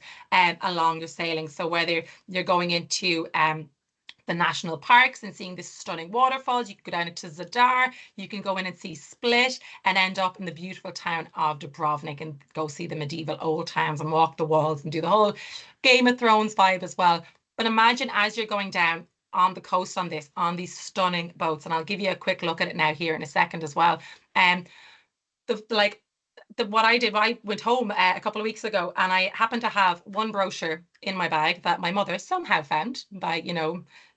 S1: along the sailing. So whether you're going into the national parks and seeing this stunning waterfalls, you can go down into Zadar, you can go in and see Split and end up in the beautiful town of Dubrovnik and go see the medieval old towns and walk the walls and do the whole Game of Thrones vibe as well. But imagine as you're going down, on the coast on this, on these stunning boats. And I'll give you a quick look at it now here in a second as well. What I did, I went home a couple of weeks ago, and I happened to have one brochure in my bag that my mother somehow found by,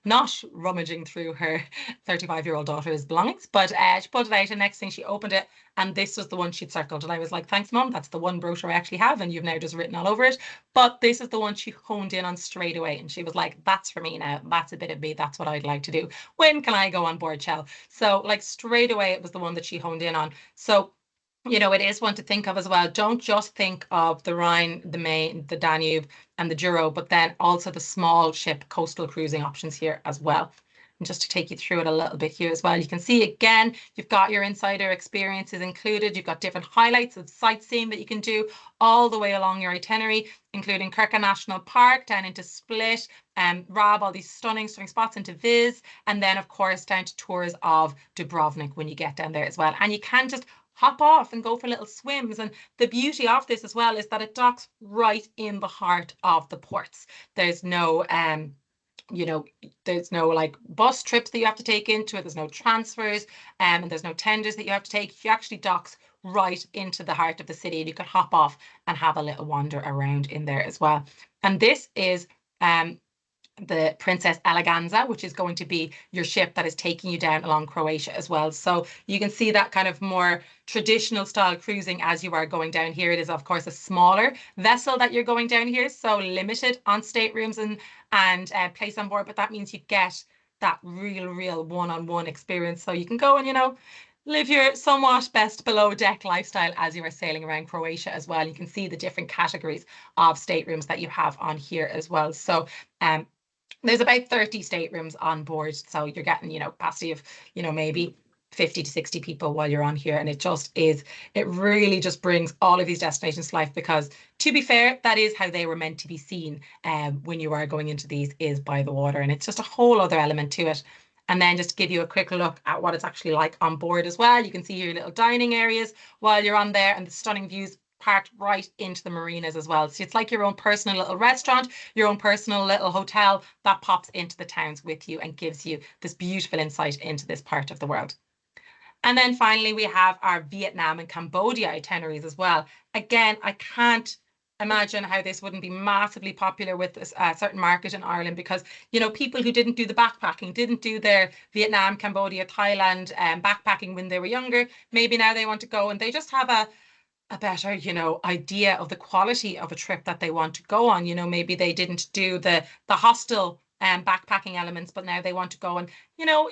S1: not rummaging through her 35-year-old daughter's belongings, but she pulled it out, and next thing she opened it, and this was the one she'd circled. And I was like, thanks, Mum, that's the one brochure I actually have, and you've now just written all over it. But this is the one she honed in on straight away, and she was like, that's for me now. That's a bit of me. That's what I'd like to do. When can I go on board, Shell? So like straight away, it was the one that she honed in on. So it is one to think of as well. Don't just think of the Rhine, the Main, the Danube, and the Douro, but then also the small ship coastal cruising options here as well. And just to take you through it a little bit here as well, you can see again, you've got your insider experiences included. You've got different highlights of sightseeing that you can do all the way along your itinerary, including Kirka National Park, down into Split, Rab, all these stunning spots into Viz, and then of course down to tours of Dubrovnik when you get down there as well. And you can just hop off and go for little swims. And the beauty of this as well is that it docks right in the heart of the ports. There's no there's no like bus trips that you have to take into it. There's no transfers, and there's no tenders that you have to take. She actually docks right into the heart of the city, and you can hop off and have a little wander around in there as well. And this is the Princess Eleganza, which is going to be your ship that is taking you down along Croatia as well. So you can see that kind of more traditional style cruising as you are going down here. It is, of course, a smaller vessel that you're going down here, so limited on staterooms and place on board, but that means you get that real one-on-one experience. So you can go and, live your somewhat best below deck lifestyle as you are sailing around Croatia as well. You can see the different categories of staterooms that you have on here as well. So there's about 30 staterooms on board, so you're getting, capacity of, maybe 50 to 60 people while you're on here. And it really just brings all of these destinations to life, because to be fair, that is how they were meant to be seen when you are going into these, is by the water. And it's just a whole other element to it. And then just to give you a quick look at what it's actually like on board as well. You can see your little dining areas while you're on there, and the stunning views parked right into the marinas as well. So it's like your own personal little restaurant, your own personal little hotel that pops into the towns with you and gives you this beautiful insight into this part of the world. And then finally, we have our Vietnam and Cambodia itineraries as well. Again, I can't imagine how this wouldn't be massively popular with a certain market in Ireland, because, people who didn't do the backpacking, didn't do their Vietnam, Cambodia, Thailand backpacking when they were younger, maybe now they want to go and they just have a better, idea of the quality of a trip that they want to go on. Maybe they didn't do the hostel backpacking elements, but now they want to go and,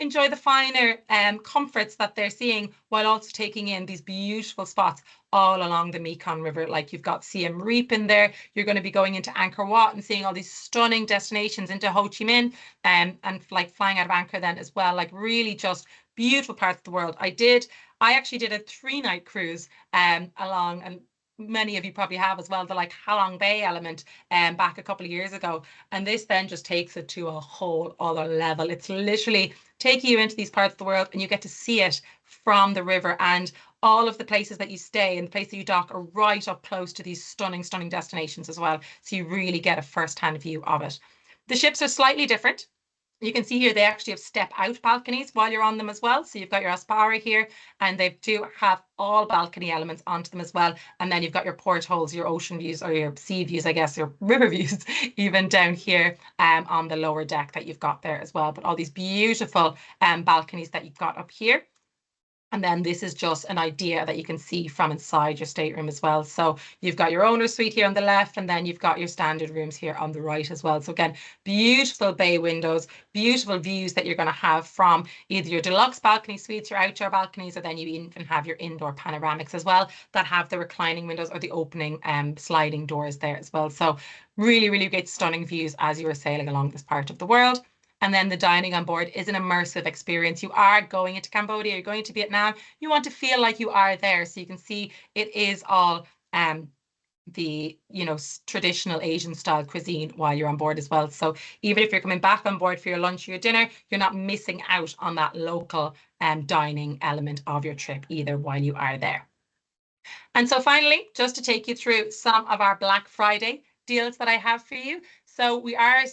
S1: enjoy the finer comforts that they're seeing, while also taking in these beautiful spots all along the Mekong River. Like you've got Siem Reap in there. You're going to be going into Angkor Wat and seeing all these stunning destinations into Ho Chi Minh, and like flying out of Angkor then as well. Like really just beautiful parts of the world. I actually did a 3-night cruise along, and many of you probably have as well, the like Halong Bay element back a couple of years ago. And this then just takes it to a whole other level. It's literally taking you into these parts of the world, and you get to see it from the river, and all of the places that you stay and the place that you dock are right up close to these stunning destinations as well. So you really get a first-hand view of it. The ships are slightly different. You can see here they actually have step-out balconies while you're on them as well. So you've got your Aspara here, and they do have all balcony elements onto them as well. And then you've got your portholes, your ocean views, or your sea views, I guess, your river views, even down here on the lower deck that you've got there as well. But all these beautiful balconies that you've got up here. And then this is just an idea that you can see from inside your stateroom as well. So you've got your owner's suite here on the left, and then you've got your standard rooms here on the right as well. So again, beautiful bay windows, beautiful views that you're going to have from either your deluxe balcony suites, your outdoor balconies, or then you even have your indoor panoramics as well that have the reclining windows or the opening sliding doors there as well. So really great stunning views as you are sailing along this part of the world. And then the dining on board is an immersive experience. You are going into Cambodia, you're going to Vietnam, you want to feel like you are there. So you can see it is all the traditional Asian style cuisine while you're on board as well. So even if you're coming back on board for your lunch or your dinner, you're not missing out on that local dining element of your trip either while you are there. And so finally, just to take you through some of our Black Friday deals that I have for you. So we are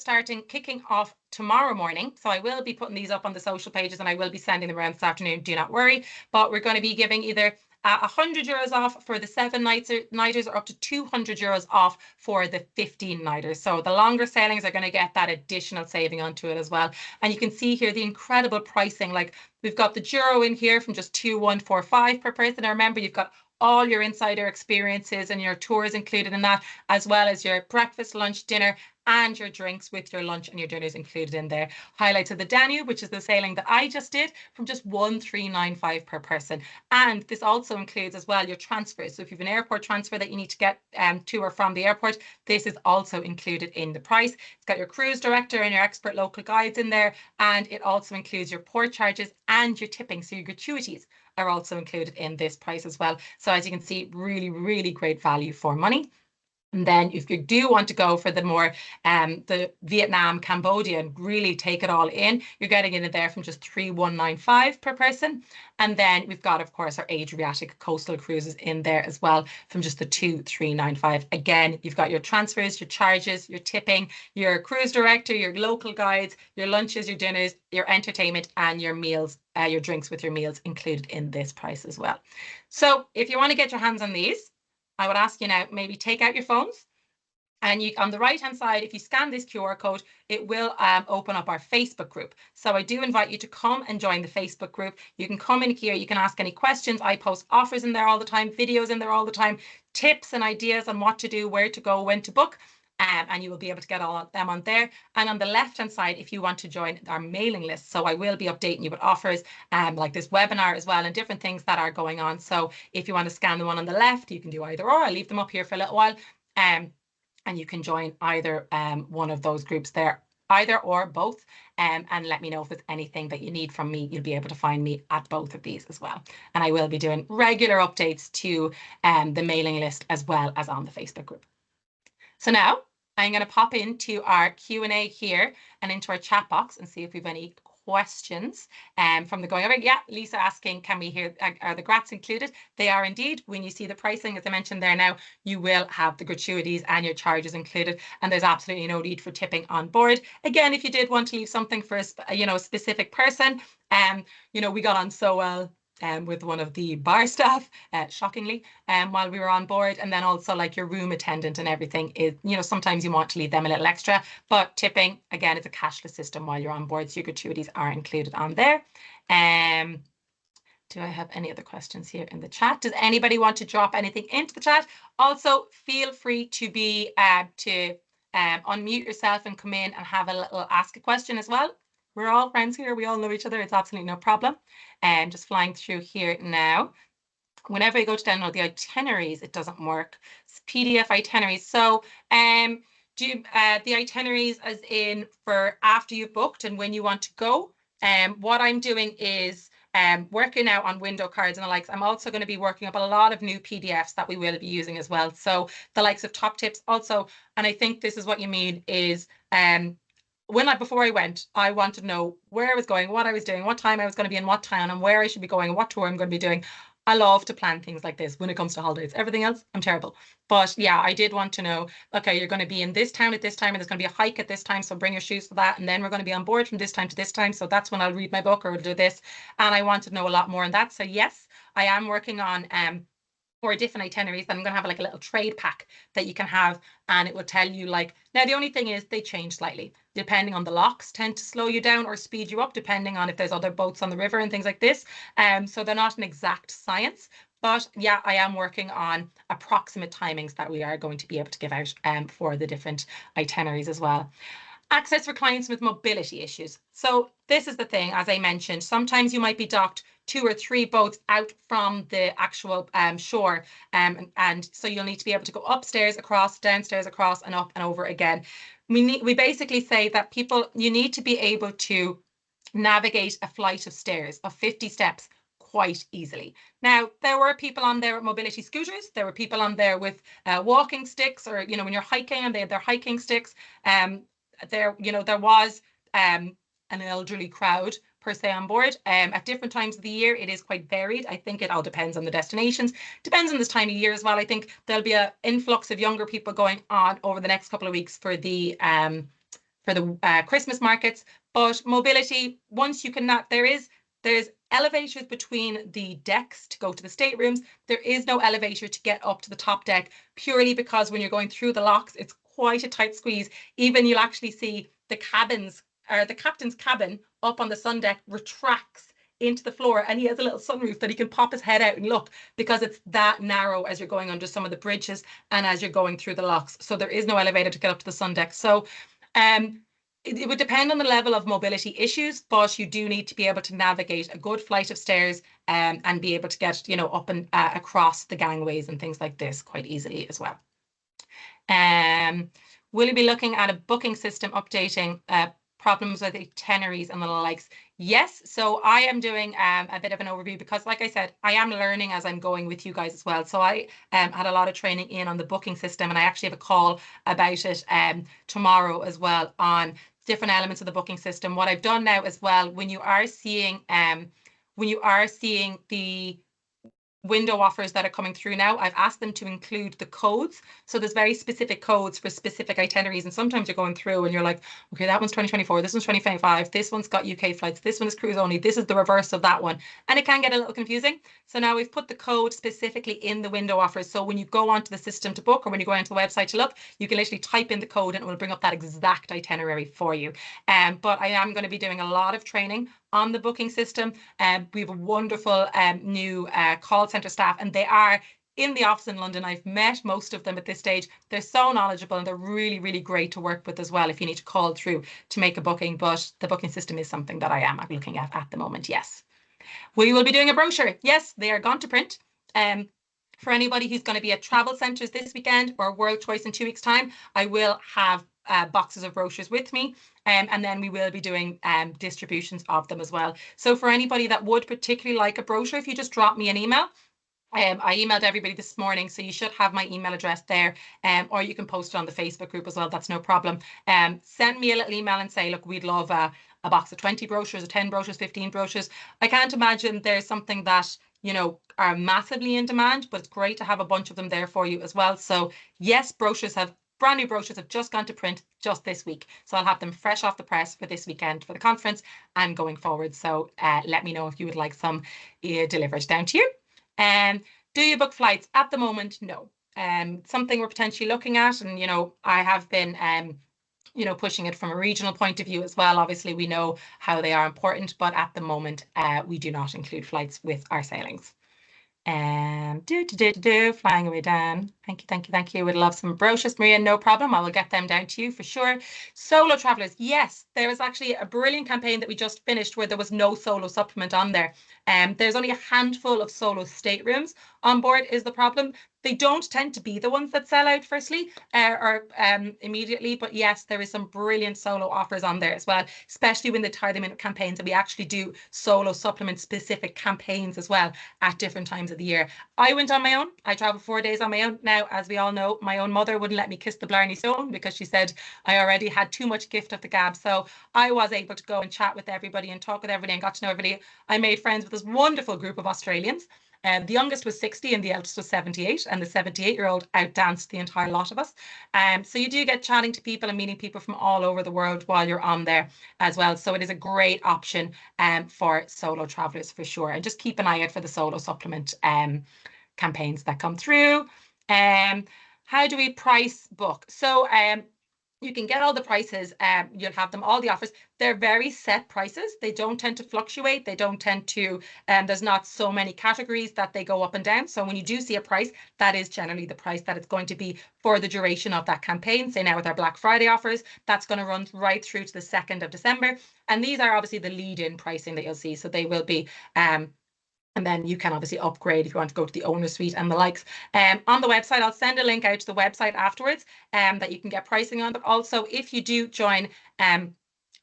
S1: kicking off tomorrow morning. So I will be putting these up on the social pages and I will be sending them around this afternoon. Do not worry. But we're going to be giving either 100 euros off for the 7-nighters or up to 200 euros off for the 15-nighters. So the longer sailings are going to get that additional saving onto it as well. And you can see here the incredible pricing. Like we've got the Euro in here from just 2,145 per person. Now remember, you've got all your insider experiences and your tours included in that, as well as your breakfast, lunch, dinner, and your drinks with your lunch and your dinners included in there. Highlights of the Danube, which is the sailing that I just did, from just 1,395 per person. And this also includes as well your transfers. So if you have an airport transfer that you need to get to or from the airport, this is also included in the price. It's got your cruise director and your expert local guides in there, and it also includes your port charges and your tipping, so your gratuities are also included in this price as well. So as you can see, really, really great value for money. And then if you do want to go for the more the Vietnam, Cambodia, and really take it all in, you're getting in there from just 3,195 per person. And then we've got, of course, our Adriatic coastal cruises in there as well from just the 2,395. Again, you've got your transfers, your charges, your tipping, your cruise director, your local guides, your lunches, your dinners, your entertainment, and your meals, your drinks with your meals included in this price as well. So if you want to get your hands on these, I would ask you now, maybe take out your phones, and you, on the right-hand side, if you scan this QR code, it will open up our Facebook group. So I do invite you to come and join the Facebook group. You can come in here, you can ask any questions. I post offers in there all the time, videos in there all the time, tips and ideas on what to do, where to go, when to book. And you will be able to get all of them on there. And on the left-hand side, if you want to join our mailing list, so I will be updating you with offers like this webinar as well and different things that are going on. So if you want to scan the one on the left, you can do either or. I'll leave them up here for a little while. And you can join either one of those groups there, either or both, and let me know if there's anything that you need from me. You'll be able to find me at both of these as well. And I will be doing regular updates to the mailing list as well as on the Facebook group. So now I'm going to pop into our Q&A here and into our chat box and see if we have any questions from the going over. Yeah, Lisa asking, can we hear, are the grats included? They are indeed. When you see the pricing, as I mentioned there now, you will have the gratuities and your charges included, and there's absolutely no need for tipping on board. Again, if you did want to leave something for a specific person, we got on so well with one of the bar staff, shockingly, while we were on board. And then also like your room attendant and everything is, sometimes you want to leave them a little extra, but tipping, again, it's a cashless system while you're on board. So your gratuities are included on there. Do I have any other questions here in the chat? Does anybody want to drop anything into the chat? Also, feel free to be unmute yourself and come in and have a little ask a question as well. We're all friends here. We all know each other. It's absolutely no problem. And just flying through here now. Whenever I go to download the itineraries, it doesn't work. It's PDF itineraries. So do the itineraries as in for after you've booked and when you want to go. What I'm doing is working out on window cards and the likes. I'm also going to be working up a lot of new PDFs that we will be using as well. So the likes of top tips also, and I think this is what you mean is before I went, I wanted to know where I was going, what I was doing, what time I was going to be in what town, and where I should be going, and what tour I'm going to be doing. I love to plan things like this when it comes to holidays. Everything else, I'm terrible. But yeah, I did want to know, okay, you're going to be in this town at this time, and there's going to be a hike at this time, so bring your shoes for that. And then we're going to be on board from this time to this time. So that's when I'll read my book or do this. And I wanted to know a lot more on that. So yes, I am working on for different itineraries. Then I'm going to have like a little trade pack that you can have, and it will tell you now the only thing is they change slightly depending on the locks, tend to slow you down or speed you up depending on if there's other boats on the river and things like this. So they're not an exact science, but yeah, I am working on approximate timings that we are going to be able to give out for the different itineraries as well. Access for clients with mobility issues. So this is the thing, as I mentioned, sometimes you might be docked 2 or 3 boats out from the actual shore. And so you'll need to be able to go upstairs, across, downstairs, across, and up and over again. We basically say that you need to be able to navigate a flight of stairs of 50 steps quite easily. Now, there were people on there with mobility scooters. There were people on there with walking sticks, or, when you're hiking and they have their hiking sticks. There was an elderly crowd per se on board. At different times of the year, it is quite varied. I think it all depends on the destinations. Depends on this time of year as well. I think there'll be an influx of younger people going on over the next couple of weeks for the for the Christmas markets. But mobility, once you can not, there's elevators between the decks to go to the staterooms. There is no elevator to get up to the top deck, purely because when you're going through the locks, it's quite a tight squeeze. Even you'll actually see the cabins, or the captain's cabin up on the sun deck retracts into the floor, and he has a little sunroof that he can pop his head out and look, because it's that narrow as you're going under some of the bridges and as you're going through the locks. So there is no elevator to get up to the sun deck. So it would depend on the level of mobility issues, but you do need to be able to navigate a good flight of stairs and be able to get, you know, up and across the gangways and things like this quite easily as well. Will you be looking at a booking system updating problems with itineraries and the likes? Yes, so I am doing a bit of an overview, because like I said, I am learning as I'm going with you guys as well. So I had a lot of training in on the booking system, and I actually have a call about it tomorrow as well on different elements of the booking system. What I've done now as well, when you are seeing the window offers that are coming through now, I've asked them to include the codes. So there's very specific codes for specific itineraries, and sometimes you're going through and you're like, okay, that one's 2024, this one's 2025, this one's got UK flights, this one is cruise only, this is the reverse of that one, and it can get a little confusing. So now we've put the code specifically in the window offers, so when you go onto the system to book, or when you go onto the website to look, you can literally type in the code and it will bring up that exact itinerary for you. But I am going to be doing a lot of training on the booking system. We have a wonderful new call center staff, and they are in the office in London. I've met most of them at this stage. They're so knowledgeable, and they're really, really great to work with as well if you need to call through to make a booking. But the booking system is something that I am looking at the moment, yes. We will be doing a brochure. Yes, they are gone to print. For anybody who's going to be at travel centres this weekend or World Choice in 2 weeks' time, I will have boxes of brochures with me, and then we will be doing distributions of them as well. So for anybody that would particularly like a brochure, if you just drop me an email, I emailed everybody this morning, so you should have my email address there, or you can post it on the Facebook group as well. That's no problem. Send me a little email and say, look, we'd love a box of 20 brochures, or 10 brochures, 15 brochures. I can't imagine there's something that, you know, are massively in demand, but it's great to have a bunch of them there for you as well. So yes, brand new brochures have just gone to print just this week. So I'll have them fresh off the press for this weekend for the conference and going forward. So let me know if you would like some delivered down to you. Do you book flights? At the moment, no. Something we're potentially looking at, and, you know, I have been you know, pushing it from a regional point of view as well. Obviously, we know how they are important, but at the moment, we do not include flights with our sailings. Flying away, Dan. Thank you. Would love some brochures, Maria. No problem. I will get them down to you for sure. Solo travelers. Yes, there was actually a brilliant campaign that we just finished where there was no solo supplement on there. There's only a handful of solo staterooms on board is the problem. They don't tend to be the ones that sell out firstly or immediately, but yes, there is some brilliant solo offers on there as well, especially when they tie them in campaigns, and we actually do solo supplement specific campaigns as well at different times of the year. I went on my own. I traveled 4 days on my own. Now, as we all know, my own mother wouldn't let me kiss the Blarney Stone because she said I already had too much gift of the gab. So I was able to go and chat with everybody and talk with everybody and got to know everybody. I made friends with this wonderful group of Australians. The youngest was 60 and the eldest was 78, and the 78-year-old outdanced the entire lot of us. So you do get chatting to people and meeting people from all over the world while you're on there as well. So it is a great option for solo travelers for sure. And just keep an eye out for the solo supplement campaigns that come through. How do we price book? So you can get all the prices, you'll have them, all the offers. They're very set prices. They don't tend to fluctuate. They don't tend to, there's not so many categories that they go up and down. So when you do see a price, that is generally the price that it's going to be for the duration of that campaign. Say now with our Black Friday offers, that's going to run right through to the 2nd of December. And these are obviously the lead-in pricing that you'll see. So they will be, and then you can obviously upgrade if you want to go to the owner suite and the likes. On the website, I'll send a link out to the website afterwards that you can get pricing on. But also, if you do join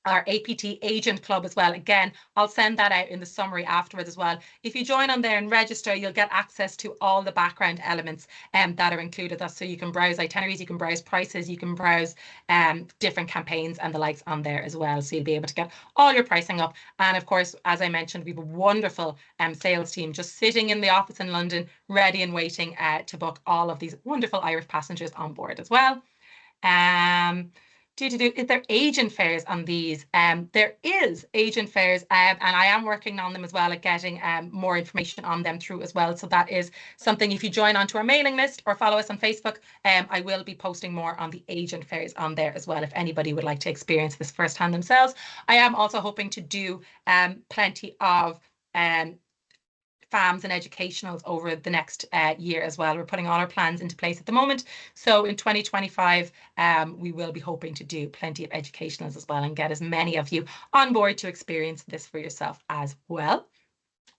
S1: our APT agent club as well, again, I'll send that out in the summary afterwards as well. If you join on there and register, you'll get access to all the background elements that are included. So you can browse itineraries, you can browse prices, you can browse different campaigns and the likes on there as well. So you'll be able to get all your pricing up. And of course, as I mentioned, we have a wonderful sales team just sitting in the office in London, ready and waiting to book all of these wonderful Irish passengers on board as well. Is there agent fairs on these? There is agent fairs, and I am working on them as well at getting more information on them through as well. So that is something, if you join onto our mailing list or follow us on Facebook, I will be posting more on the agent fairs on there as well if anybody would like to experience this firsthand themselves. I am also hoping to do plenty of FAMs and educationals over the next year as well. We're putting all our plans into place at the moment. So in 2025, we will be hoping to do plenty of educationals as well and get as many of you on board to experience this for yourself as well.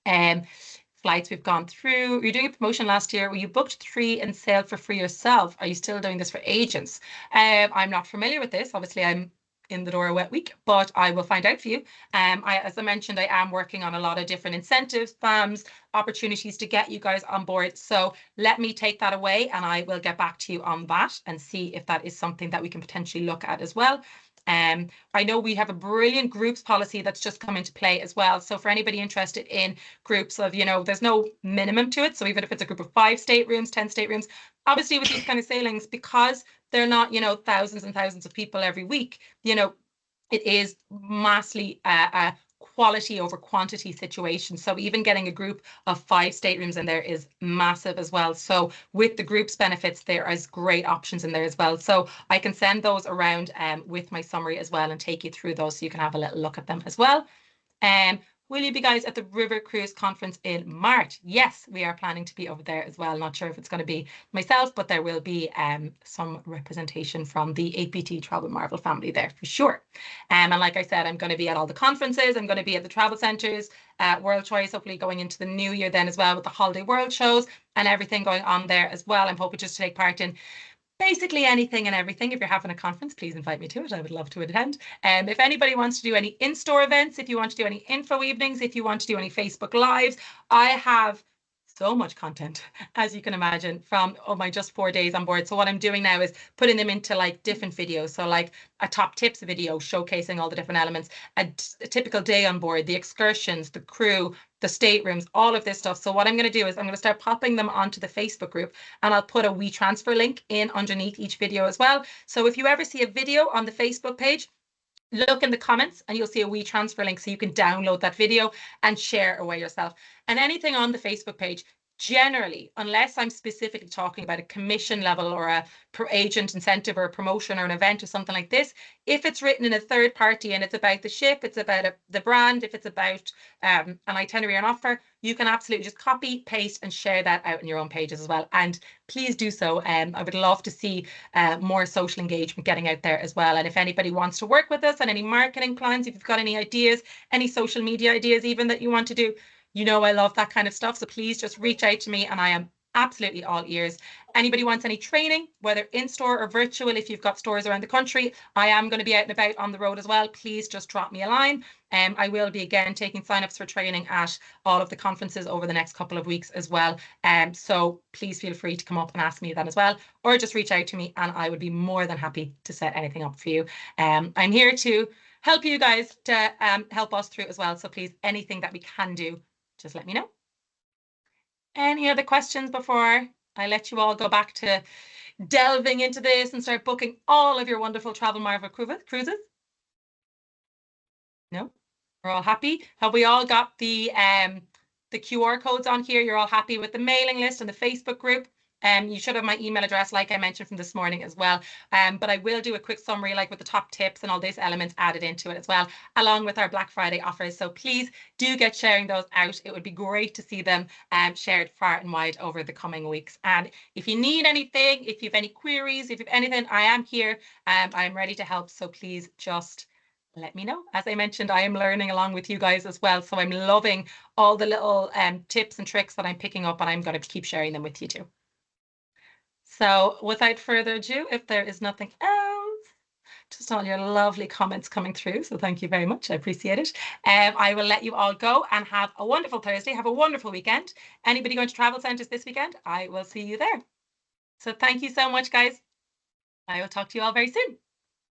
S1: Flights we've gone through. You're doing a promotion last year where you booked 3 and sailed for free yourself. Are you still doing this for agents? I'm not familiar with this. Obviously, I'm in the door a wet week, but I will find out for you. As I mentioned, I am working on a lot of different incentives, FAMs, opportunities to get you guys on board. So let me take that away and I will get back to you on that and see if that is something that we can potentially look at as well. I know we have a brilliant groups policy that's just come into play as well. So for anybody interested in groups of, there's no minimum to it. So even if it's a group of 5 staterooms, 10 staterooms, obviously with these kind of sailings, because they're not, thousands and thousands of people every week, it is massively a quality over quantity situation. So even getting a group of 5 staterooms in there is massive as well. So with the group's benefits, there is great options in there as well. So I can send those around with my summary as well and take you through those so you can have a little look at them as well. Will you be guys at the River Cruise Conference in March? Yes, we are planning to be over there as well. Not sure if it's going to be myself, but there will be some representation from the APT Travelmarvel family there for sure. And like I said, I'm going to be at all the conferences. I'm going to be at the travel centres, World Choice, hopefully going into the new year then as well with the holiday world shows and everything going on there as well. I'm hoping just to take part in basically anything and everything. If you're having a conference, please invite me to it. I would love to attend. If anybody wants to do any in-store events, if you want to do any info evenings, if you want to do any Facebook Lives, I have so much content, as you can imagine, from my just 4 days on board. So what I'm doing now is putting them into like different videos. So like a top tips video showcasing all the different elements, a typical day on board, the excursions, the crew, the staterooms, all of this stuff. So what I'm going to do is I'm going to start popping them onto the Facebook group and I'll put a WeTransfer link in underneath each video as well. So if you ever see a video on the Facebook page, look in the comments and you'll see a WeTransfer link so you can download that video and share away yourself. And anything on the Facebook page, generally, unless I'm specifically talking about a commission level or a per agent incentive or a promotion or an event or something like this, if it's written in a third party and it's about the ship, it's about the brand, if it's about an itinerary on offer, you can absolutely just copy, paste and share that out on your own pages as well. And please do so. I would love to see more social engagement getting out there as well. And if anybody wants to work with us on any marketing plans, if you've got any ideas, any social media ideas even that you want to do, I love that kind of stuff. So please just reach out to me and I am absolutely all ears. Anybody wants any training, whether in-store or virtual, if you've got stores around the country, I am going to be out and about on the road as well. Please just drop me a line. I will be again taking sign-ups for training at all of the conferences over the next couple of weeks as well. So please feel free to come up and ask me that as well, or just reach out to me and I would be more than happy to set anything up for you. I'm here to help you guys to help us through as well. So please, anything that we can do, just let me know. Any other questions before I let you all go back to delving into this and start booking all of your wonderful Travelmarvel cruises? No? We're all happy? Have we all got the QR codes on here? You're all happy with the mailing list and the Facebook group? You should have my email address, like I mentioned from this morning as well. But I will do a quick summary, like with the top tips and all these elements added into it as well, along with our Black Friday offers. So please do get sharing those out. It would be great to see them shared far and wide over the coming weeks. And if you need anything, if you have any queries, if you have anything, I am here. I'm ready to help. So please just let me know. As I mentioned, I am learning along with you guys as well. So I'm loving all the little tips and tricks that I'm picking up, and I'm going to keep sharing them with you too. So without further ado, if there is nothing else, just all your lovely comments coming through. So thank you very much. I appreciate it. I will let you all go and have a wonderful Thursday. Have a wonderful weekend. Anybody going to travel centres this weekend? I will see you there. So thank you so much, guys. I will talk to you all very soon.